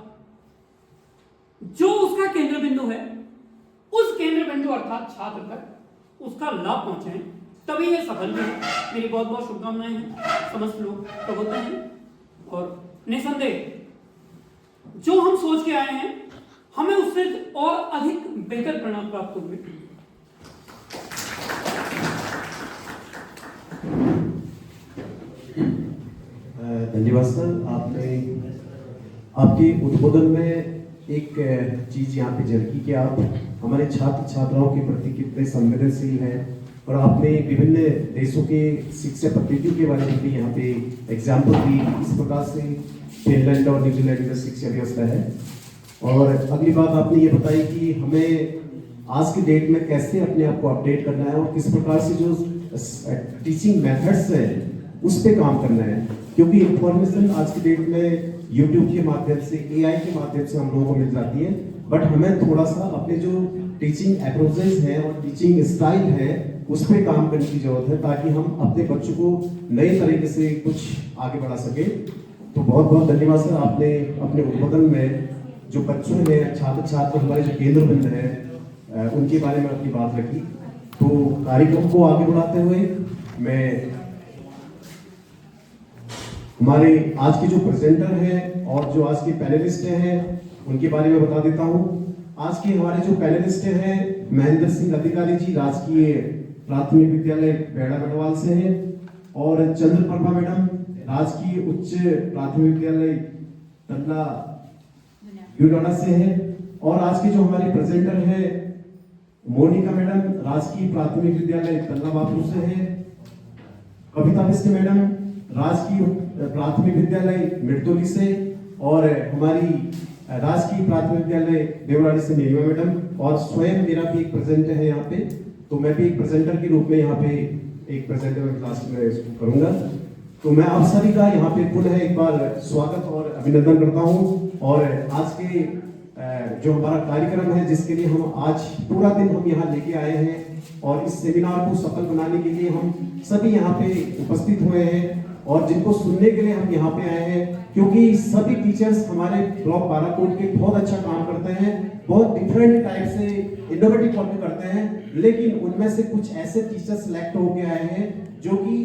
जो उसका केंद्र बिंदु है उस केंद्र बिंदु अर्थात छात्र तक उसका लाभ पहुंचाएं, तभी ये सफल भी है। मेरी बहुत बहुत शुभकामनाएं हैं। समस्त लोग प्रबुद्ध हैं और निसंदेह जो हम सोच के आए हैं हमें उससे और अधिक बेहतर परिणाम प्राप्त होंगे। धन्यवाद सर। आपने आपके उद्बोधन में एक चीज यहाँ पे झलकी कि आप हमारे छात्र छात्राओं के प्रति कितने संवेदनशील हैं और आपने विभिन्न देशों के शिक्षा पद्धतियों के बारे में भी यहाँ पे एग्जाम्पल दी, इस प्रकार से फिनलैंड और न्यूजीलैंड का शिक्षा व्यवस्था है। और अगली बात आपने ये बताई कि हमें आज की डेट में कैसे अपने आप को अपडेट करना है और किस प्रकार से जो टीचिंग मेथड्स है उस पे काम करना है, क्योंकि इंफॉर्मेशन आज की डेट में यूट्यूब के माध्यम से, एआई के माध्यम से हम लोगों को मिल जाती है, बट हमें थोड़ा सा अपने जो टीचिंग अप्रोचेस हैं और टीचिंग स्टाइल है उस पे काम करने की जरूरत है ताकि हम अपने बच्चों को नए तरीके से कुछ आगे बढ़ा सके। तो बहुत बहुत धन्यवाद सर। आपने अपने उद्बोधन में जो बच्चों में छात्र हमारे जो केंद्र बिंदु है उनके बारे में अपनी बात रखी। तो कार्यक्रम को आगे बढ़ाते हुए मैं हमारे आज के जो प्रेजेंटर हैं और जो आज के पैनलिस्ट हैं उनके बारे में बता देता हूं। आज के हमारे जो पैनलिस्ट हैं महेंद्र सिंह अधिकारी जी राजकीय प्राथमिक विद्यालय बेड़ा बटवाल से हैं और चंद्रप्रभा मैडम राजकीय उच्च प्राथमिक विद्यालय तल्ला यूडोना से हैं। और आज के जो हमारे प्रेजेंटर हैं मोनिका मैडम राजकीय प्राथमिक विद्यालय तल्ला बापू से हैं, कविता मिश्र मैडम राजकीय प्राथमिक विद्यालय मिर्तोली से और हमारी राजकीय प्राथमिक विद्यालय देवराड़ी से नीलिमा मैडम और स्वयं मेरा भी एक प्रेजेंटर है यहाँ पे, तो मैं भी एक प्रेजेंटर के रूप में यहाँ पे एक प्रेजेंटर क्लास में करूंगा। तो मैं आप सभी का यहाँ पे पुनः एक बार स्वागत और अभिनंदन करता हूँ। और आज के जो हमारा कार्यक्रम है जिसके लिए हम आज पूरा दिन हम यहाँ लेके आए हैं और इस सेमिनार को सफल बनाने के लिए हम सभी यहाँ पे उपस्थित हुए हैं और जिनको सुनने के लिए हम यहाँ पे आए हैं, क्योंकि सभी टीचर्स हमारे ब्लॉक बाराकोट के बहुत अच्छा काम करते हैं, बहुत डिफरेंट टाइप से इनोवेटिव काम करते हैं, लेकिन उनमें से कुछ ऐसे टीचर्स सिलेक्ट होके आए हैं जो कि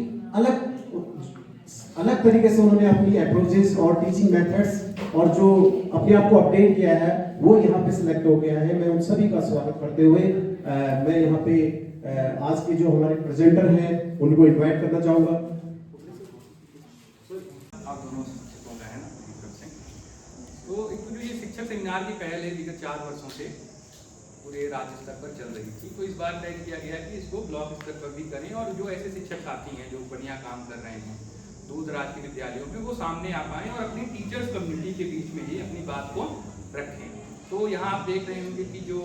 अलग तरीके से उन्होंने अपनी अप्रोचेस और टीचिंग मेथड्स और जो अपने आप को अपडेट किया है वो यहाँ पे सिलेक्ट हो गया है। मैं उन सभी का स्वागत करते हुए मैं यहाँ पे आज के जो हमारे प्रेजेंटर हैं उनको इनवाइट करना चाहूंगा। आप दोनों शिक्षकों का है ना मेरी तरफ से। तो एक जो ये शिक्षक सेमिनार की पहल है विगत 4 वर्षों से पूरे राज्य स्तर पर चल रही थी, तो इस बार तय किया गया कि इसको ब्लॉक स्तर पर भी करें और जो ऐसे शिक्षक साथी हैं जो बढ़िया काम कर रहे हैं दूर दराज के विद्यालयों में वो सामने आ पाएं और अपनी टीचर्स कम्युनिटी के बीच में ही अपनी बात को रखें। तो यहाँ आप देख रहे होंगे कि जो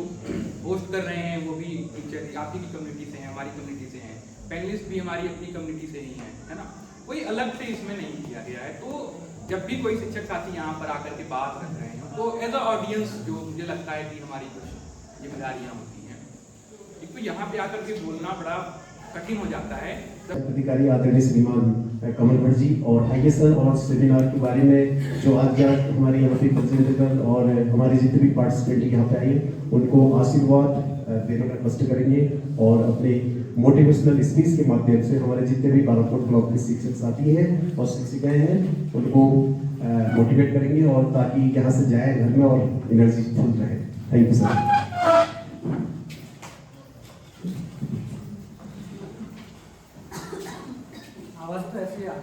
होस्ट कर रहे हैं वो भी टीचर आप ही की कम्युनिटी से हैं, हमारी कम्युनिटी से हैं, पैनलिस्ट भी हमारी अपनी कम्युनिटी से ही हैं, है ना, कोई अलग से इसमें नहीं किया गया है। तो जब भी कोई शिक्षक साथी यहाँ पर आकर के बात रख रहे हैं तो एज अ ऑडियंस जो मुझे लगता है कि हमारी कुछ जिम्मेदारियाँ होती हैं, एक तो यहाँ पे आकर के बोलना बड़ा कठिन हो जाता है। अधिकारी आदरणीय श्रीमान कमल भट्ट जी और आइए सर और सेमिनार के बारे में जो आज हमारे यहाँ पे प्रेजेंटर और हमारे जितने भी पार्टिसिपेंट यहाँ पे आए उनको आशीर्वाद देने का कष्ट करेंगे और अपने मोटिवेशनल स्पीच के माध्यम से हमारे जितने भी बाराकोट ब्लॉक के शिक्षक साथी हैं और शिक्षिकाएं हैं उनको मोटिवेट करेंगे और ताकि यहाँ से जाए घर में और एनर्जी फुल रहे। Thank you sir. आवाज तो ऐसी आ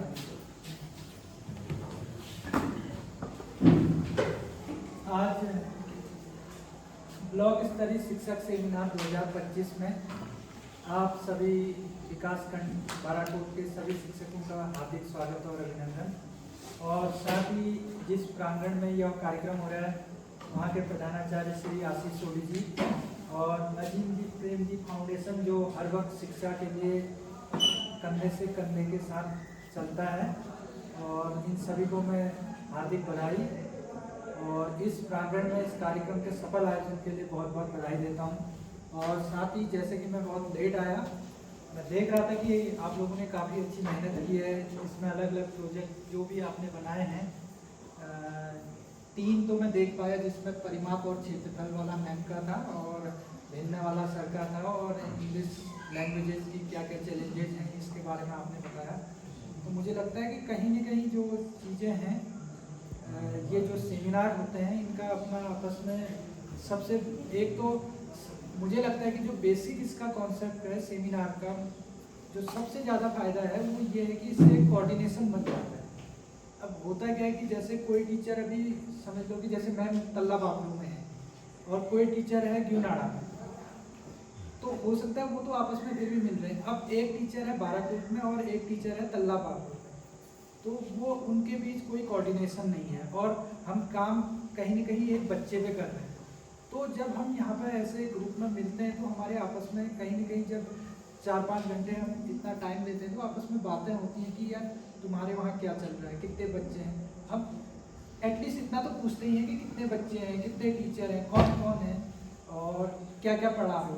आज ब्लॉक स्तरीय शिक्षक सेमिनार 2025 में आप सभी विकासखंड बाराकोट के सभी शिक्षकों का हार्दिक स्वागत और अभिनंदन। और साथ ही जिस प्रांगण में यह कार्यक्रम हो रहा है वहाँ के प्रधानाचार्य श्री आशीष सोडी जी और नजीम जी प्रेम जी फाउंडेशन जो हर वक्त शिक्षा के लिए कंधे से कंधे के साथ चलता है और इन सभी को मैं हार्दिक बधाई और इस प्रांगण में इस कार्यक्रम के सफल आयोजन के लिए बहुत बहुत बधाई देता हूं। और साथ ही जैसे कि मैं बहुत लेट आया, मैं देख रहा था कि आप लोगों ने काफ़ी अच्छी मेहनत की है। इसमें अलग अलग प्रोजेक्ट जो भी आपने बनाए हैं, 3 तो मैं देख पाया जिसमें परिमाप और क्षेत्रफल वाला मैम का था, और भिन्न वाला सर का था, और इंग्लिश लैंग्वेजेस की क्या क्या चैलेंजेस हैं इसके बारे में आपने बताया। तो मुझे लगता है कि कहीं ना कहीं जो चीज़ें हैं, ये जो सेमिनार होते हैं इनका अपना आपस में सबसे एक तो मुझे लगता है कि जो बेसिक इसका कॉन्सेप्ट है सेमिनार का, जो सबसे ज़्यादा फायदा है वो ये है कि इससे कोऑर्डिनेशन बन जाता है। अब होता क्या है कि जैसे कोई टीचर अभी समझ लो कि जैसे मैम तल्ला बाबलू में है और कोई टीचर है ग्यूनाड़ा में, तो हो सकता है वो तो आपस में फिर भी मिल रहे हैं। अब एक टीचर है बाराकोट में और एक टीचर है तल्ला बाबलू में, तो वो उनके बीच कोई कोऑर्डिनेशन नहीं है और हम काम कहीं ना कहीं एक बच्चे पे कर रहे हैं। तो जब हम यहाँ पर ऐसे ग्रुप में मिलते हैं तो हमारे आपस में कहीं ना कहीं जब 4-5 घंटे हम इतना टाइम देते हैं तो आपस में बातें होती हैं कि यार तुम्हारे वहाँ क्या चल रहा है, कितने बच्चे हैं। हम एटलीस्ट इतना तो पूछते ही हैं कि कितने बच्चे हैं, कितने टीचर हैं, कौन कौन है और क्या क्या पढ़ा हो।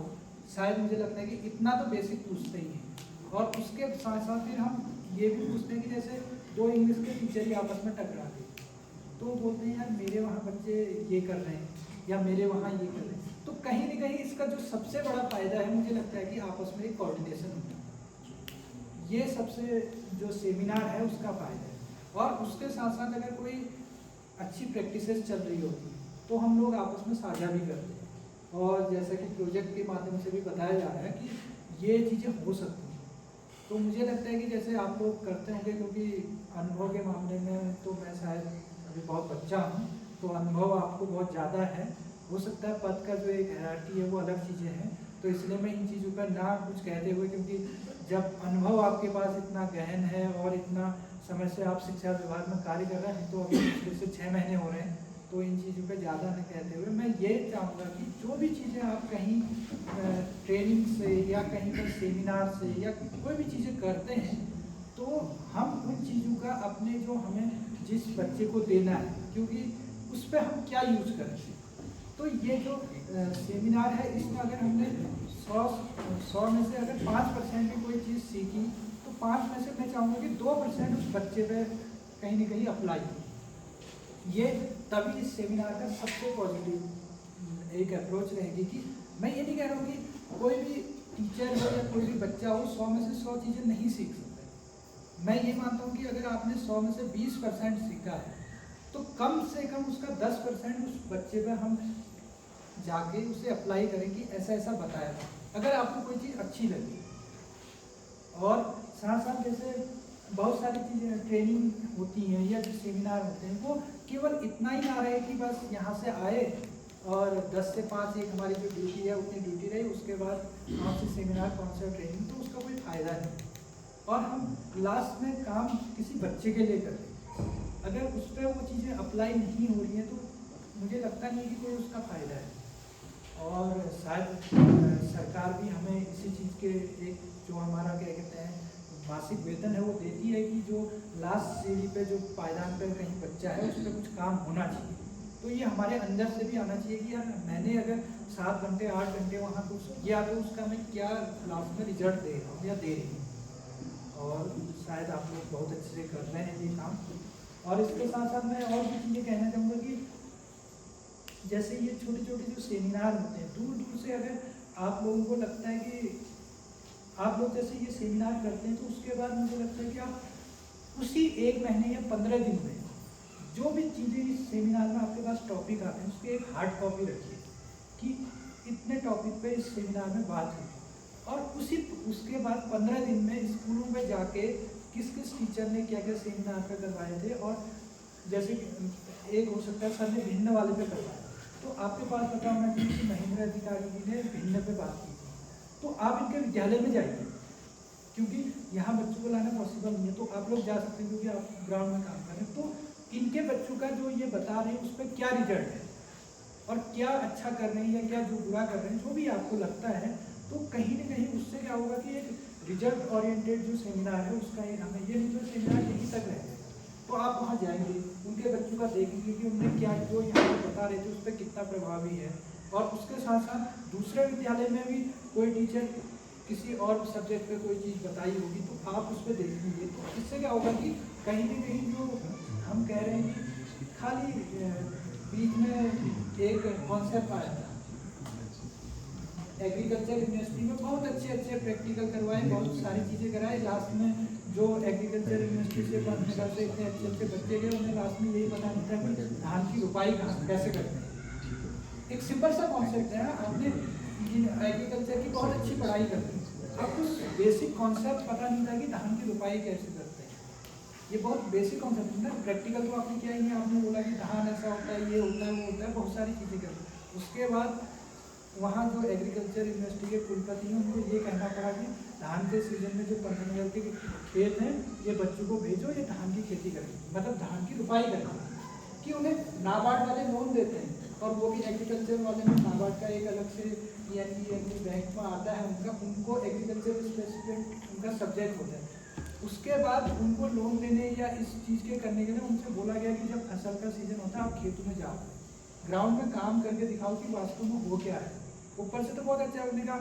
शायद मुझे लगता है कि इतना तो बेसिक पूछते ही हैं। और उसके साथ साथ फिर हम ये भी पूछते हैं कि जैसे 2 इंग्लिश के टीचर ही आपस में टकरा गए तो बोलते हैं यार मेरे वहाँ बच्चे ये कर रहे हैं या मेरे वहाँ ये कर रहे हैं। तो कहीं ना कहीं इसका जो सबसे बड़ा फायदा है मुझे लगता है कि आपस में एक कोऑर्डिनेशन होता है। ये सबसे जो सेमिनार है उसका फायदा है। और उसके साथ साथ अगर कोई अच्छी प्रैक्टिसेस चल रही होती तो हम लोग आपस में साझा भी करते हैं। और जैसा कि प्रोजेक्ट के माध्यम से भी बताया जा रहा है कि ये चीज़ें हो सकती हैं। तो मुझे लगता है कि जैसे आप लोग करते होंगे, क्योंकि अनुभव के मामले में तो मैं शायद अभी बहुत बच्चा हूँ, तो अनुभव आपको बहुत ज़्यादा है। हो सकता है पद का जो एक हायरार्की है वो अलग चीज़ें हैं, तो इसलिए मैं इन चीज़ों पर ना कुछ कहते हुए, क्योंकि जब अनुभव आपके पास इतना गहन है और इतना समय से आप शिक्षा विभाग में कार्य कर रहे हैं, तो अभी मुश्किल से 6 महीने हो रहे हैं, तो इन चीज़ों पर ज़्यादा न कहते हुए मैं ये चाहूँगा कि जो भी चीज़ें आप कहीं ट्रेनिंग से या कहीं पर सेमिनार से या कोई भी चीज़ें करते हैं, तो हम उन चीज़ों का अपने जो हमें जिस बच्चे को देना है, क्योंकि उस पर हम क्या यूज करें। तो ये जो सेमिनार है इसमें अगर हमने 100 में से अगर 5% भी कोई चीज़ सीखी, तो 5 में से मैं चाहूँगा कि 2% उस बच्चे पे कहीं ना कहीं अप्लाई हो। ये तभी इस सेमिनार का सबसे पॉजिटिव एक अप्रोच रहेगी कि मैं ये नहीं कह रहा हूँ कि कोई भी टीचर हो या कोई भी बच्चा हो 100 में से 100 चीज़ें नहीं सीख सकता। मैं ये मानता हूँ कि अगर आपने 100 में से 20% सीखा है तो कम से कम उसका 10% उस बच्चे पे हम जाके उसे अप्लाई करें कि ऐसा ऐसा बताया था, अगर आपको कोई चीज़ अच्छी लगी। और साथ साथ जैसे बहुत सारी चीज़ें ट्रेनिंग होती हैं या जो सेमिनार होते हैं, वो केवल इतना ही ना रहे कि बस यहाँ से आए और 10 से 5 एक हमारी जो ड्यूटी है उतनी ड्यूटी रही, उसके बाद आपसे सेमिनार कौन सा ट्रेनिंग, तो उसका कोई फ़ायदा नहीं। और हम लास्ट में काम किसी बच्चे के लिए करें, अगर उस पर वो चीज़ें अप्लाई नहीं हो रही हैं तो मुझे लगता नहीं कि कोई उसका फ़ायदा है। और शायद सरकार भी हमें इसी चीज़ के एक जो हमारा क्या कहते हैं मासिक वेतन है वो देती है कि जो लास्ट सीढ़ी पे जो पायदान पे कहीं बच्चा है उस पर कुछ काम होना चाहिए। तो ये हमारे अंदर से भी आना चाहिए कि यार मैंने अगर 7 घंटे 8 घंटे वहाँ कुछ किया तो उसका मैं क्या लास्ट में रिजल्ट दे रहा हूँ या दे रही हूँ। और शायद आप लोग बहुत अच्छे से कर रहे हैं ये काम। और इसके साथ साथ मैं और भी चीज़ें कहना चाहूँगा कि जैसे ये छोटे छोटे जो सेमिनार होते हैं, दूर दूर से अगर आप लोगों को लगता है कि आप लोग जैसे ये सेमिनार करते हैं, तो उसके बाद मुझे लगता है कि आप उसी 1 महीने या 15 दिन में जो भी चीज़ें इस सेमिनार में आपके पास टॉपिक आते हैं उसकी एक हार्ड कॉपी रखिए कि इतने टॉपिक पे इस सेमिनार में बात हुई। और उसके बाद 15 दिन में स्कूलों में जाके किस किस टीचर ने क्या क्या सेमिनार पे करवाए थे, और जैसे एक हो सकता है सर ने भिन्न वाले पे करवाया, तो आपके पास पता होना चाहिए कि महेंद्र अधिकारी जी ने भिन्न पे बात की थी, तो आप इनके विद्यालय में जाइए, क्योंकि यहाँ बच्चों को लाना पॉसिबल नहीं है। तो आप लोग जा सकते हैं क्योंकि आप ग्राउंड में काम कर रहे हैं। तो इनके बच्चों का जो ये बता रहे हैं उस पर क्या रिजल्ट है और क्या अच्छा कर रहे हैं या क्या जो बुरा कर रहे हैं, जो भी आपको लगता है, तो कहीं ना कहीं उससे क्या होगा कि एक रिजल्ट ओरिएंटेड जो सेमिनार है उसका हमें ये नहीं जो सेमिनार यहीं तक रहेगा, तो आप वहाँ जाएंगे, उनके बच्चों का देखेंगे कि उन्हें क्या जो यहाँ पर बता रहे थे उस पर कितना प्रभावी है, और उसके साथ साथ दूसरे विद्यालय में भी कोई टीचर किसी और सब्जेक्ट पे कोई चीज़ बताई होगी तो आप उस पर देख लीजिए। तो इससे क्या होगा कि कहीं ना कहीं जो हम कह रहे हैं कि खाली बीच में एक कॉन्सेप्ट आया था, एग्रीकल्चर यूनिवर्सिटी में बहुत अच्छे प्रैक्टिकल करवाए, बहुत सारी चीज़ें कराए। लास्ट में जो एग्रीकल्चर यूनिवर्सिटी से पढ़ने का से इतने अच्छे बच्चे गए, उन्हें लास्ट में यही पता नहीं था कि धान की रोपाई कहाँ कैसे करते हैं। एक सिंपल सा कॉन्सेप्ट है, आपने एग्रीकल्चर की बहुत अच्छी पढ़ाई करते हैं, अब उस बेसिक कॉन्सेप्ट पता नहीं था कि धान की रोपाई कैसे करते हैं। ये बहुत बेसिक कॉन्सेप्ट है ना। प्रैक्टिकल तो आपने किया ही नहीं, आपने बोला कि धान ऐसा होता है, ये होता है, वो होता है, बहुत सारी चीज़ें करते हैं। उसके बाद वहाँ जो एग्रीकल्चर यूनिवर्सिटी के कुलपति हैं उनको ये कहना पड़ा कि धान के सीजन में जो 15 के खेत हैं ये बच्चों को भेजो, ये धान की खेती करें, मतलब धान की रोपाई करें, कि उन्हें नाबार्ड वाले लोन देते हैं और वो भी एग्रीकल्चर वाले में नाबार्ड का एक अलग से PNB बैंक में आता है उनका, उनको एग्रीकल्चर स्पेसिफिक उनका सब्जेक्ट होता है। उसके बाद उनको लोन देने या इस चीज़ के करने के लिए उनसे बोला गया कि जब फसल का सीजन होता है आप खेतों में जाओ, ग्राउंड में काम करके दिखाओ कि वास्तव में वो क्या है। ऊपर से तो बहुत अच्छा है, उन्होंने कहा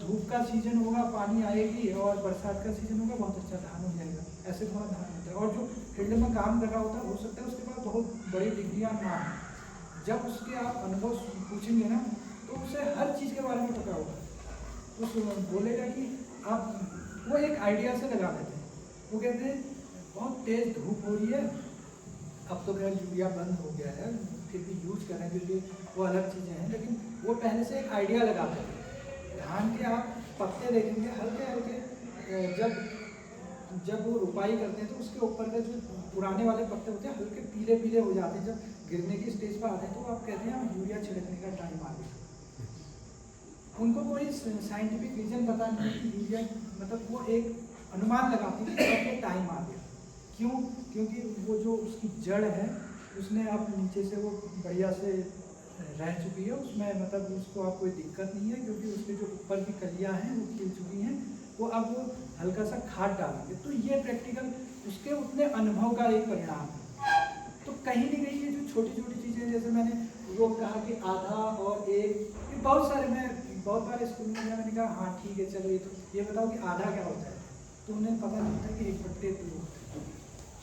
धूप का सीजन होगा, पानी आएगी, और बरसात का सीजन होगा, बहुत अच्छा धान हो जाएगा, ऐसे थोड़ा धान होता है। और जो फील्ड में काम कर रहा होता है हो सकता है उसके पास बहुत बड़ी डिग्रियाँ ना हो, जब उसके आप अनुभव पूछेंगे ना तो उसे हर चीज़ के बारे में पता होगा। उस बोलेगा कि आप, वो एक आइडिया से लगा देते हैं, वो कहते हैं बहुत तेज़ धूप हो रही है, अब तो खैर यूरिया बंद हो गया है, फिर भी यूज करें क्योंकि वो अलग चीज़ें हैं, लेकिन वो पहले से एक आइडिया लगाते हैं। धान के आप पत्ते देखेंगे हल्के हल्के, जब वो रोपाई करते हैं तो उसके ऊपर का जो पुराने वाले पत्ते होते हैं हल्के पीले पीले हो जाते हैं, जब गिरने की स्टेज पर आते हैं तो आप कहते हैं यूरिया छिड़कने का टाइम आ गया। उनको कोई साइंटिफिक रीजन पता नहीं कि यूरिया, मतलब वो एक अनुमान लगाते हैं कि टाइम आ गया। क्यों? क्योंकि वो जो उसकी जड़ है उसने अब नीचे से वो बढ़िया से रह चुकी है, उसमें मतलब उसको अब कोई दिक्कत नहीं है, क्योंकि उसके जो ऊपर की कलियां हैं वो खिल चुकी हैं, वो अब हल्का सा खाद डालेंगे। तो ये प्रैक्टिकल उसके उतने अनुभव का एक परिणाम है। तो कहीं ना कहीं ये जो छोटी छोटी चीज़ें, जैसे मैंने वो कहा कि आधा और एक, बहुत सारे, मैं बहुत बार स्कूल में गया, मैंने कहा हाँ ठीक है चलो ये बताओ कि आधा क्या होता है, तो उन्हें पता नहीं था कि 1/2 होता है।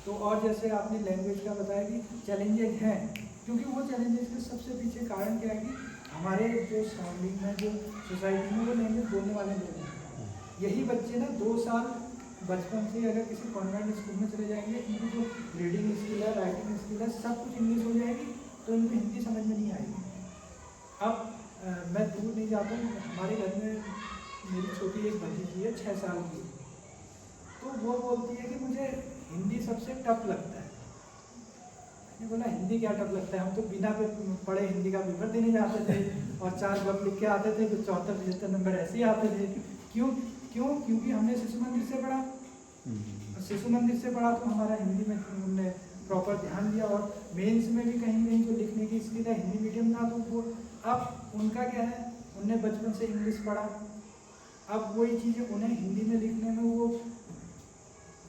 तो और जैसे आपने लैंग्वेज का बताया कि चैलेंजेस हैं, क्योंकि वो चैलेंजेस के सबसे पीछे कारण क्या है कि हमारे जो सराउंडिंग में, जो सोसाइटी में वो लैंग्वेज बोलने वाले लोग हैं। यही बच्चे ना 2 साल बचपन से अगर किसी कॉन्वेंट स्कूल में चले जाएंगे, इनकी जो रीडिंग स्किल है, राइटिंग स्किल है, सब कुछ इंग्लिश हो जाएगी, तो इनको हिंदी समझ में नहीं आएगी। अब मैं दूर नहीं जाता हूँ, हमारे घर में मेरी छोटी एक भतीजी है 6 साल की, तो वो बोलती है कि मुझे हिंदी सबसे टफ लगता है। मैंने बोला हिंदी क्या टफ लगता है, हम तो बिना पढ़े हिंदी का पेपर देने जाते थे और 4 गप लिख के आते थे, तो 74-75 नंबर ऐसे ही आते थे। क्योंकि हमने शिशु मंदिर से पढ़ा, शिशु मंदिर से पढ़ा तो हमारा हिंदी में हमने प्रॉपर ध्यान दिया, और मेंस में भी कहीं कहीं जो लिखने की स्किल है, हिंदी मीडियम था तो वो, अब उनका क्या है, उनने बचपन से इंग्लिश पढ़ा, अब वही चीज़ें उन्हें हिंदी में लिखने में, वो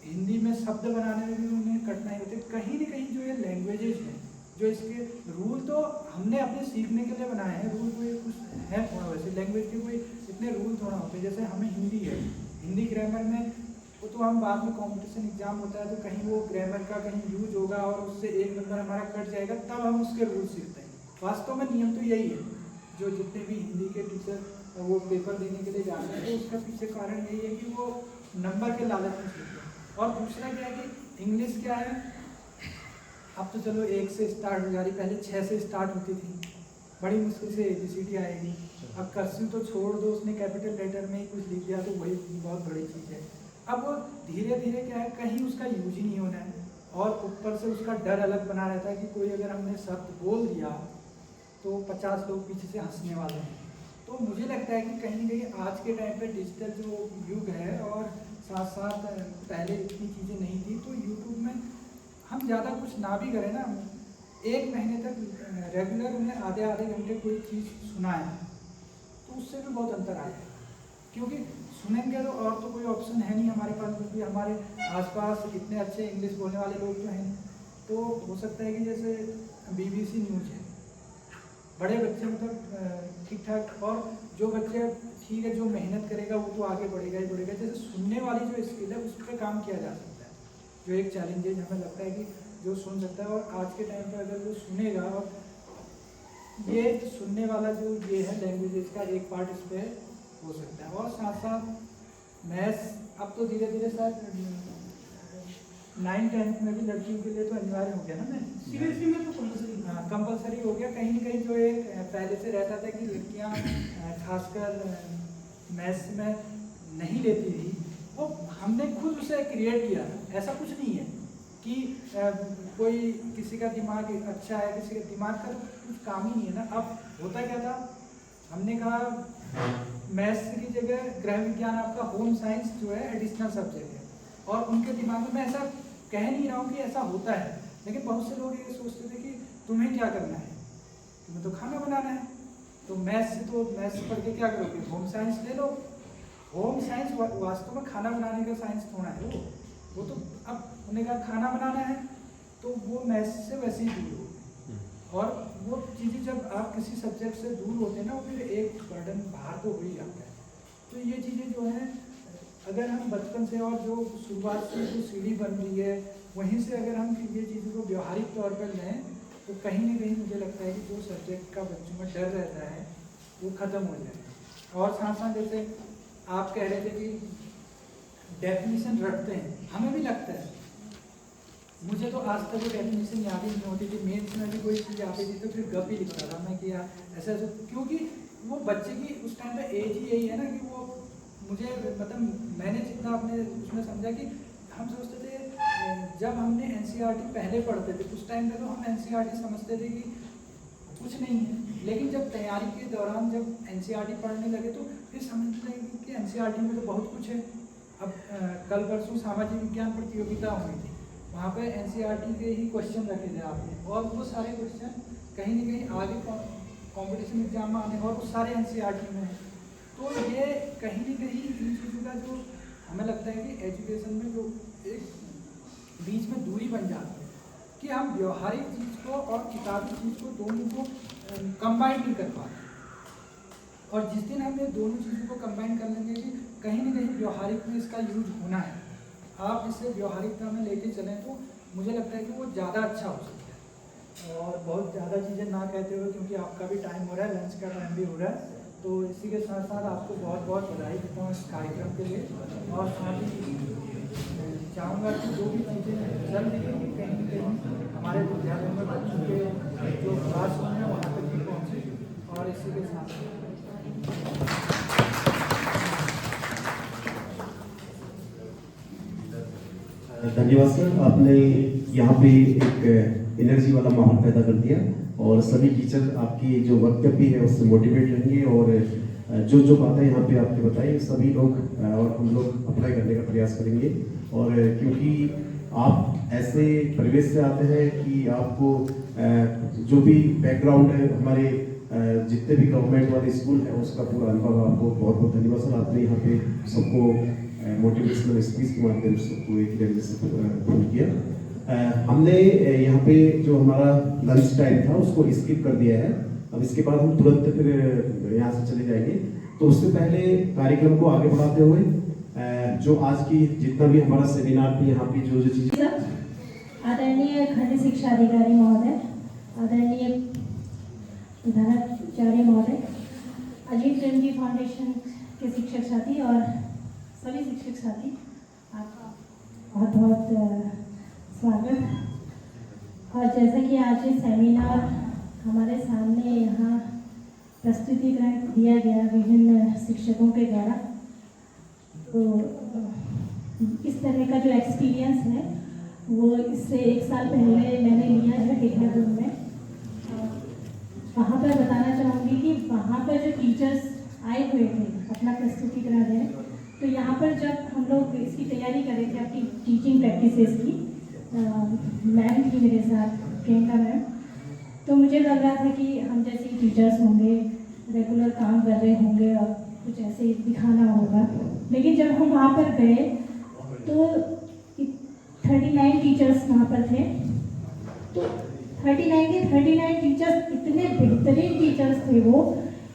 हिंदी में शब्द बनाने में भी उन्हें कठिनाई होती है। कहीं ना कहीं जो ये लैंग्वेजेज हैं, जो इसके रूल तो हमने अपने सीखने के लिए बनाए हैं, रूल कोई कुछ है थोड़ा, वैसे लैंग्वेज के कोई इतने रूल थोड़ा होते हैं। जैसे हमें हिंदी है, हिंदी ग्रामर में वो तो हम बाद में कंपटीशन एग्जाम होता है तो कहीं वो ग्रामर का कहीं यूज होगा और उससे 1 नंबर हमारा कट जाएगा, तब हम उसके रूल सीखते हैं। वास्तव में नियम तो यही है, जो जितने भी हिंदी के टीचर वो पेपर देने के लिए जाते हैं तो उसका पीछे कारण यही है कि वो नंबर के लालच में सीखते हैं। और दूसरा क्या है कि इंग्लिश क्या है, अब तो चलो 1 से स्टार्ट हो जा रही, पहले 6 से स्टार्ट होती थी, बड़ी मुश्किल से ABCD आएगी। अब कर्सिव तो छोड़ दो, उसने कैपिटल लेटर में ही कुछ लिख दिया तो वही बहुत बड़ी चीज़ है। अब वो धीरे धीरे क्या है, कहीं उसका यूज ही नहीं होना है, और ऊपर से उसका डर अलग बना रहता है कि कोई अगर हमने शब्द बोल दिया तो 50 लोग पीछे से हंसने वाले हैं। तो मुझे लगता है कि कहीं ना कहीं आज के टाइम पे डिजिटल जो युग है, और साथ साथ पहले इतनी चीज़ें नहीं थी, तो यूट्यूब में हम ज़्यादा कुछ ना भी करें ना, 1 महीने तक रेगुलर उन्हें आधे घंटे कोई चीज़ सुनाएं तो उससे भी बहुत अंतर आया है। क्योंकि सुनेंगे तो और तो कोई ऑप्शन है नहीं हमारे पास, क्योंकि हमारे आसपास इतने अच्छे इंग्लिश बोलने वाले लोग तो हैं। तो हो सकता है कि जैसे BBC न्यूज़ है, बड़े बच्चे मतलब ठीक ठाक, और जो बच्चे ठीक है जो मेहनत करेगा वो तो आगे बढ़ेगा ही बढ़ेगा। जैसे सुनने वाली जो स्किल है उस पर काम किया जा सकता है, जो एक चैलेंजेज हमें लगता है कि जो सुन सकता है, और आज के टाइम पर अगर वो सुनेगा, और ये सुनने वाला जो ये है लैंग्वेजेस का एक पार्ट इस पर हो सकता है। और साथ साथ मैथ्स अब तो धीरे धीरे सर 9-10 में भी लड़कियों के लिए तो अनिवार्य हो गया ना। मैं सीबीएसई में तो कंपलसरी, हाँ कंपलसरी हो गया। कहीं ना कहीं जो एक पहले से रहता था कि लड़कियाँ खासकर मैथ्स में नहीं लेती थी, वो हमने खुद उसे क्रिएट किया। ऐसा कुछ नहीं है कि कोई किसी का दिमाग अच्छा है, किसी का दिमाग का तो कुछ काम ही नहीं है ना। अब होता क्या था, हमने कहा मैथ्स की जगह गृह विज्ञान आपका होम साइंस जो है एडिशनल सब्जेक्ट है, और उनके दिमाग में मैं ऐसा कह नहीं रहा हूँ कि ऐसा होता है, लेकिन बहुत से लोग ये सोचते थे कि तुम्हें क्या करना है, तुम्हें तो खाना बनाना है, तो मैथ्स पढ़ के क्या करोगे, होम साइंस ले लो। होम साइंस वास्तव में खाना बनाने का साइंस थोड़ा है वो तो अब उन्हें कहा खाना बनाना है तो वो मैथ्स से वैसे ही दूर हो। और वो चीज़ें जब आप किसी सब्जेक्ट से दूर होते हैं ना, वो फिर एक बर्डन बाहर तो हो ही जाता है। तो ये चीज़ें जो हैं अगर हम बचपन से, और जो शुरुआत से जो सीढ़ी बन रही है वहीं से अगर हम ये चीज़ों को व्यवहारिक तौर पर लें, तो कहीं ना कहीं मुझे लगता है कि जो सब्जेक्ट का बच्चों में डर रहता है वो ख़त्म हो जाए। और साथ साथ जैसे आप कह रहे थे कि डेफिनेशन रटते हैं, हमें भी लगता है। मुझे तो आज तक वो डेफिनेशन याद ही नहीं होती थी। मेन्स में भी कोई चीज़ आती थी तो फिर गप ही लिखता था मैं कि यार ऐसा ऐसा, क्योंकि वो बच्चे की उस टाइम पे एज ही यही है ना कि वो मुझे मतलब मैंने जितना अपने उसमें समझा कि हम सोचते थे जब हमने एनसीईआरटी पहले पढ़ते थे उस टाइम पे तो हम एनसीईआरटी समझते थे कि कुछ नहीं है, लेकिन जब तैयारी के दौरान जब एनसीईआरटी पढ़ने लगे तो फिर समझते लगे कि एनसीईआरटी में तो बहुत कुछ है। अब कल परसों सामाजिक विज्ञान प्रतियोगिता हुई थी, वहाँ पे एनसीईआरटी के ही क्वेश्चन रखे थे आपने, और वो सारे क्वेश्चन कहीं ना कहीं आगे कंपटीशन एग्जाम में आने, और वो सारे एनसीईआरटी में है। तो ये कहीं ना कहीं इन चीज़ों का जो हमें लगता है कि एजुकेशन में जो एक बीच में दूरी बन जाती है कि हम व्यवहारिक चीज़ को और किताबी चीज़ को दोनों को कंबाइन नहीं कर पाते। और जिस दिन हम ये दोनों चीज़ों को कंबाइन कर लेंगे कि कहीं ना कहीं व्यवहारिक में इसका यूज होना है, आप इसे व्यवहारिकता में लेके चलें, तो मुझे लगता है कि वो ज़्यादा अच्छा हो सकता है। और बहुत ज़्यादा चीज़ें ना कहते हुए, क्योंकि आपका भी टाइम हो रहा है, लंच का टाइम भी हो रहा है, तो इसी के साथ साथ आपको बहुत बहुत बधाई देता हूँ इस कार्यक्रम के लिए। और साथ ही चाहूँगा कि जो भी चीज़ें चल रही हैं कहीं ना कहीं हमारे विद्यालयों में बच्चों के जो क्लास रूम है वहाँ तक भी पहुँचे। और इसी के साथ धन्यवाद सर, आपने यहाँ पे एक एनर्जी वाला माहौल पैदा कर दिया, और सभी टीचर आपकी जो वक्तव्य है उससे मोटिवेट रहेंगे, और जो जो बातें यहाँ पे आपने बताई सभी लोग और हम लोग अप्लाई करने का प्रयास करेंगे। और क्योंकि आप ऐसे परिवेश से आते हैं कि आपको जो भी बैकग्राउंड है, हमारे जितने भी गवर्नमेंट वाले स्कूल है उसका पूरा अनुभव, आपको बहुत बहुत धन्यवाद सर। आपने यहाँ पे सबको मोटिवेशनल स्पीच के माध्यम से सबको एक तरीके से पूर्ण किया। हमने यहाँ पे जो हमारा लंच टाइम था उसको स्किप कर दिया है, अब इसके बाद हम तुरंत फिर यहाँ से चले जाएंगे। तो उससे पहले कार्यक्रम को आगे बढ़ाते हुए जो आज की जितना भी हमारा सेमिनार थी यहाँ पे जो चीज़ें, आदरणीय खंड शिक्षा अधिकारी महोदय, आदरणीय प्रधानाचार्य महोदय, अजीत प्रेमजी फाउंडेशन के शिक्षक साथी और सभी शिक्षक साथी, आपका बहुत बहुत स्वागत। और जैसा कि आज ये सेमिनार हमारे सामने यहाँ प्रस्तुतिकरण दिया गया विभिन्न शिक्षकों के द्वारा, तो इस तरह का जो एक्सपीरियंस है वो इससे 1 साल पहले मैंने लिया है देहरादून में। वहाँ पर बताना चाहूँगी कि वहाँ पर जो टीचर्स आए हुए थे अपना प्रस्तुतिकरण देने, तो यहाँ पर जब हम लोग इसकी तैयारी कर रहे थे अपनी टीचिंग प्रैक्टिसेस की, मैम थी मेरे साथ, प्रियंका मैम, तो मुझे लग रहा था कि हम जैसे टीचर्स होंगे, रेगुलर काम कर रहे होंगे और कुछ ऐसे दिखाना होगा। लेकिन जब हम वहाँ पर गए तो 39 टीचर्स वहाँ पर थे, तो 39 के 39 टीचर्स इतने बेहतरीन टीचर्स थे वो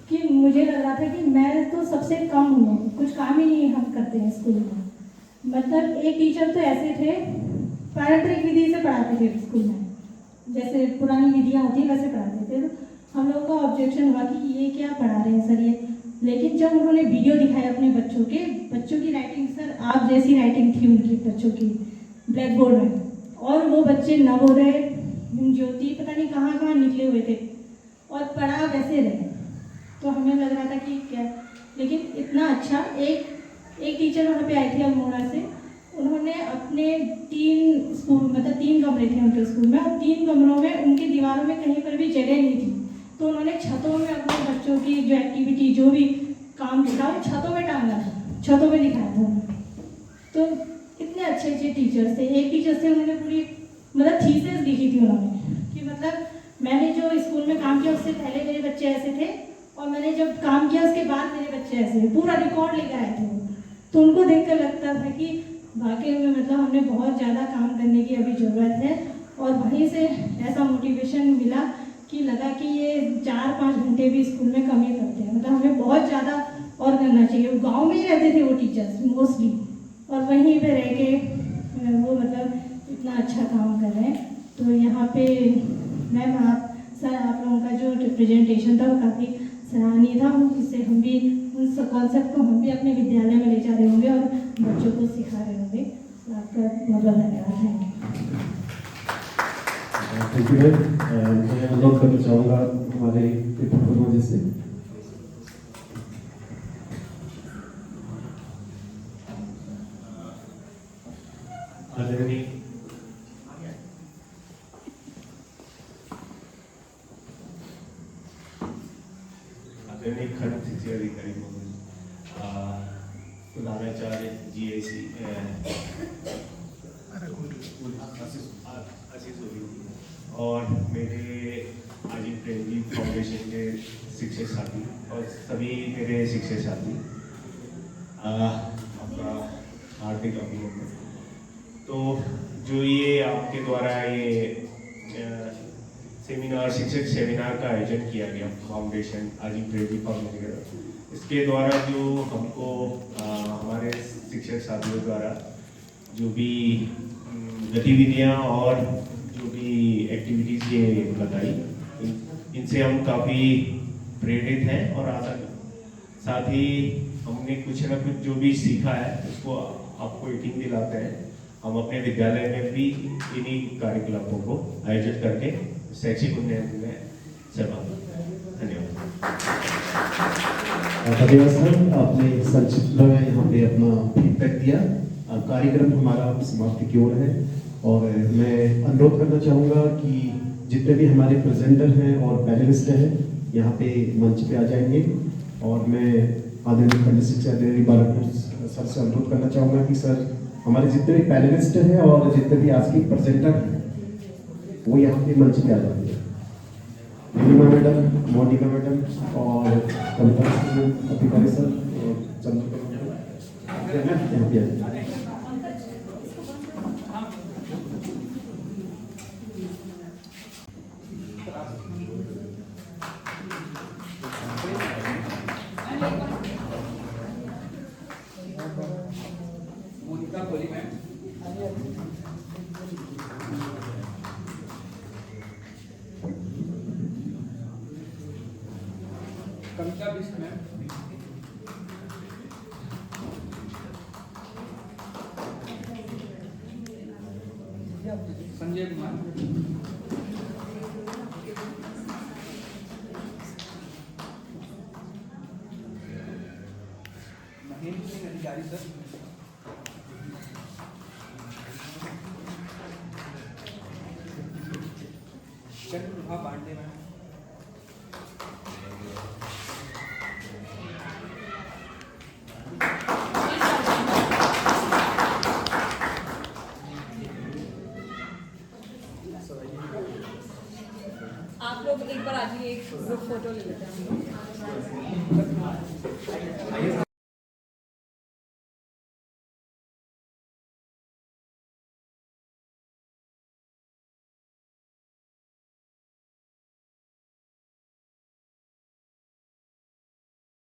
कि मुझे लग रहा था कि मैं तो सबसे कम हूँ, कुछ काम ही नहीं हम करते हैं स्कूल में। मतलब एक टीचर तो ऐसे थे पारंपरिक विधि से पढ़ाते थे स्कूल में, जैसे पुरानी विधियाँ होती हैं वैसे पढ़ाते थे। तो हम लोगों का ऑब्जेक्शन हुआ कि ये क्या पढ़ा रहे हैं सर ये, लेकिन जब उन्होंने वीडियो दिखाया अपने बच्चों की राइटिंग, सर आप जैसी राइटिंग थी उनकी बच्चों की ब्लैक बोर्ड में, और वो बच्चे नवोदय ज्योति पता नहीं कहाँ कहाँ निकले हुए थे और पढ़ा वैसे रहे। तो हमें लग रहा था कि क्या, लेकिन इतना अच्छा एक टीचर वहाँ पे आए थे अल्मोड़ा से, उन्होंने अपने 3 कमरे थे उनके स्कूल में, और 3 कमरों में उनकी दीवारों में कहीं पर भी जगह नहीं थी, तो उन्होंने छतों में अपने बच्चों की जो एक्टिविटी जो भी काम था वो छतों में टांगा था, छतों में दिखाया था उन्होंने। तो इतने अच्छे अच्छे टीचर्स थे। एक टीचर से उन्होंने पूरी मतलब थीसिस लिखी थी उन्होंने कि मतलब मैंने जो स्कूल में काम किया उससे पहले मेरे बच्चे ऐसे थे और मैंने जब काम किया उसके बाद मेरे बच्चे ऐसे, पूरा रिकॉर्ड लेकर आए थे वो। तो उनको देखकर लगता था कि वाकई में मतलब हमने बहुत ज़्यादा काम करने की अभी ज़रूरत है, और वहीं से ऐसा मोटिवेशन मिला कि लगा कि ये 4-5 घंटे भी स्कूल में कम ही करते हैं, मतलब हमें बहुत ज़्यादा और करना चाहिए। गांव में ही रहते थे वो टीचर्स मोस्टली, और वहीं पे रह के वो मतलब इतना अच्छा काम कर रहे हैं। तो यहाँ पे मैम आप लोगों का जो रिप्रेजेंटेशन था वो काफ़ी सराहनीय था, इससे हम भी उस कॉन्सेप्ट को हम भी अपने विद्यालय में ले जा रहे होंगे और बच्चों को सिखा रहे होंगे। आपका मतलब धन्यवाद है। Thank you ma'am. मैं अनुरोध करना चाहूँगा हमारे प्रोफेसर से। आदरणीय खंड शिक्षा अधिकारी प्रधानाचार्य GIC आशीष और मेरे आजीव प्रेम जी फाउंडेशन के शिक्षक साथी और सभी मेरे शिक्षक साथी, आपका हार्दिक अभिनंदन। तो जो ये आपके द्वारा ये सेमिनार शिक्षक सेमिनार का आयोजन किया गया फाउंडेशन आजीव प्रेम जी फाउंडेशन, इसके द्वारा जो हमको हमारे शिक्षक साथियों द्वारा जो भी गतिविधियां और जो भी एक्टिविटीज़ ये बताई, इनसे हम काफ़ी प्रेरित हैं और साथ ही हमने कुछ ना कुछ जो भी सीखा है उसको आपको यकीन दिलाते हैं। हम अपने विद्यालय में भी इन्हीं कार्यकलापों को आयोजित करके शैक्षिक उन्नयन में सहभागी। धन्यवाद। धन्यवाद सर, आपने संक्षिप्त में यहाँ पे अपना फीडबैक दिया। कार्यक्रम हमारा समाप्ति की ओर है और मैं अनुरोध करना चाहूँगा कि जितने भी हमारे प्रेजेंटर हैं और पैनलिस्ट हैं यहाँ पे मंच पे आ जाएंगे, और मैं आदरणीय खंड शिक्षा अधिकारी बालापुर सर से अनुरोध करना चाहूँगा कि सर हमारे जितने भी पैनलिस्ट हैं और जितने भी आज के प्रेजेंटर हैं वो यहाँ पे मंच पे आ जाएंगे। नीलिमा मैडम, मोनिका मैडम और कविता अधिकारी सर और चंद्रकला मैडम यहाँ पे आ जाएंगे। मोनिका बोली मैम। कविता बिष्ट मैम। संजय कुमार। महेंद्र सिंह अधिकारी सर। चंद्रप्रभा पांडे मैम। आप लोग एक बार आ जाइए, एक ग्रुप फोटो ले लेते हैं हम लोग।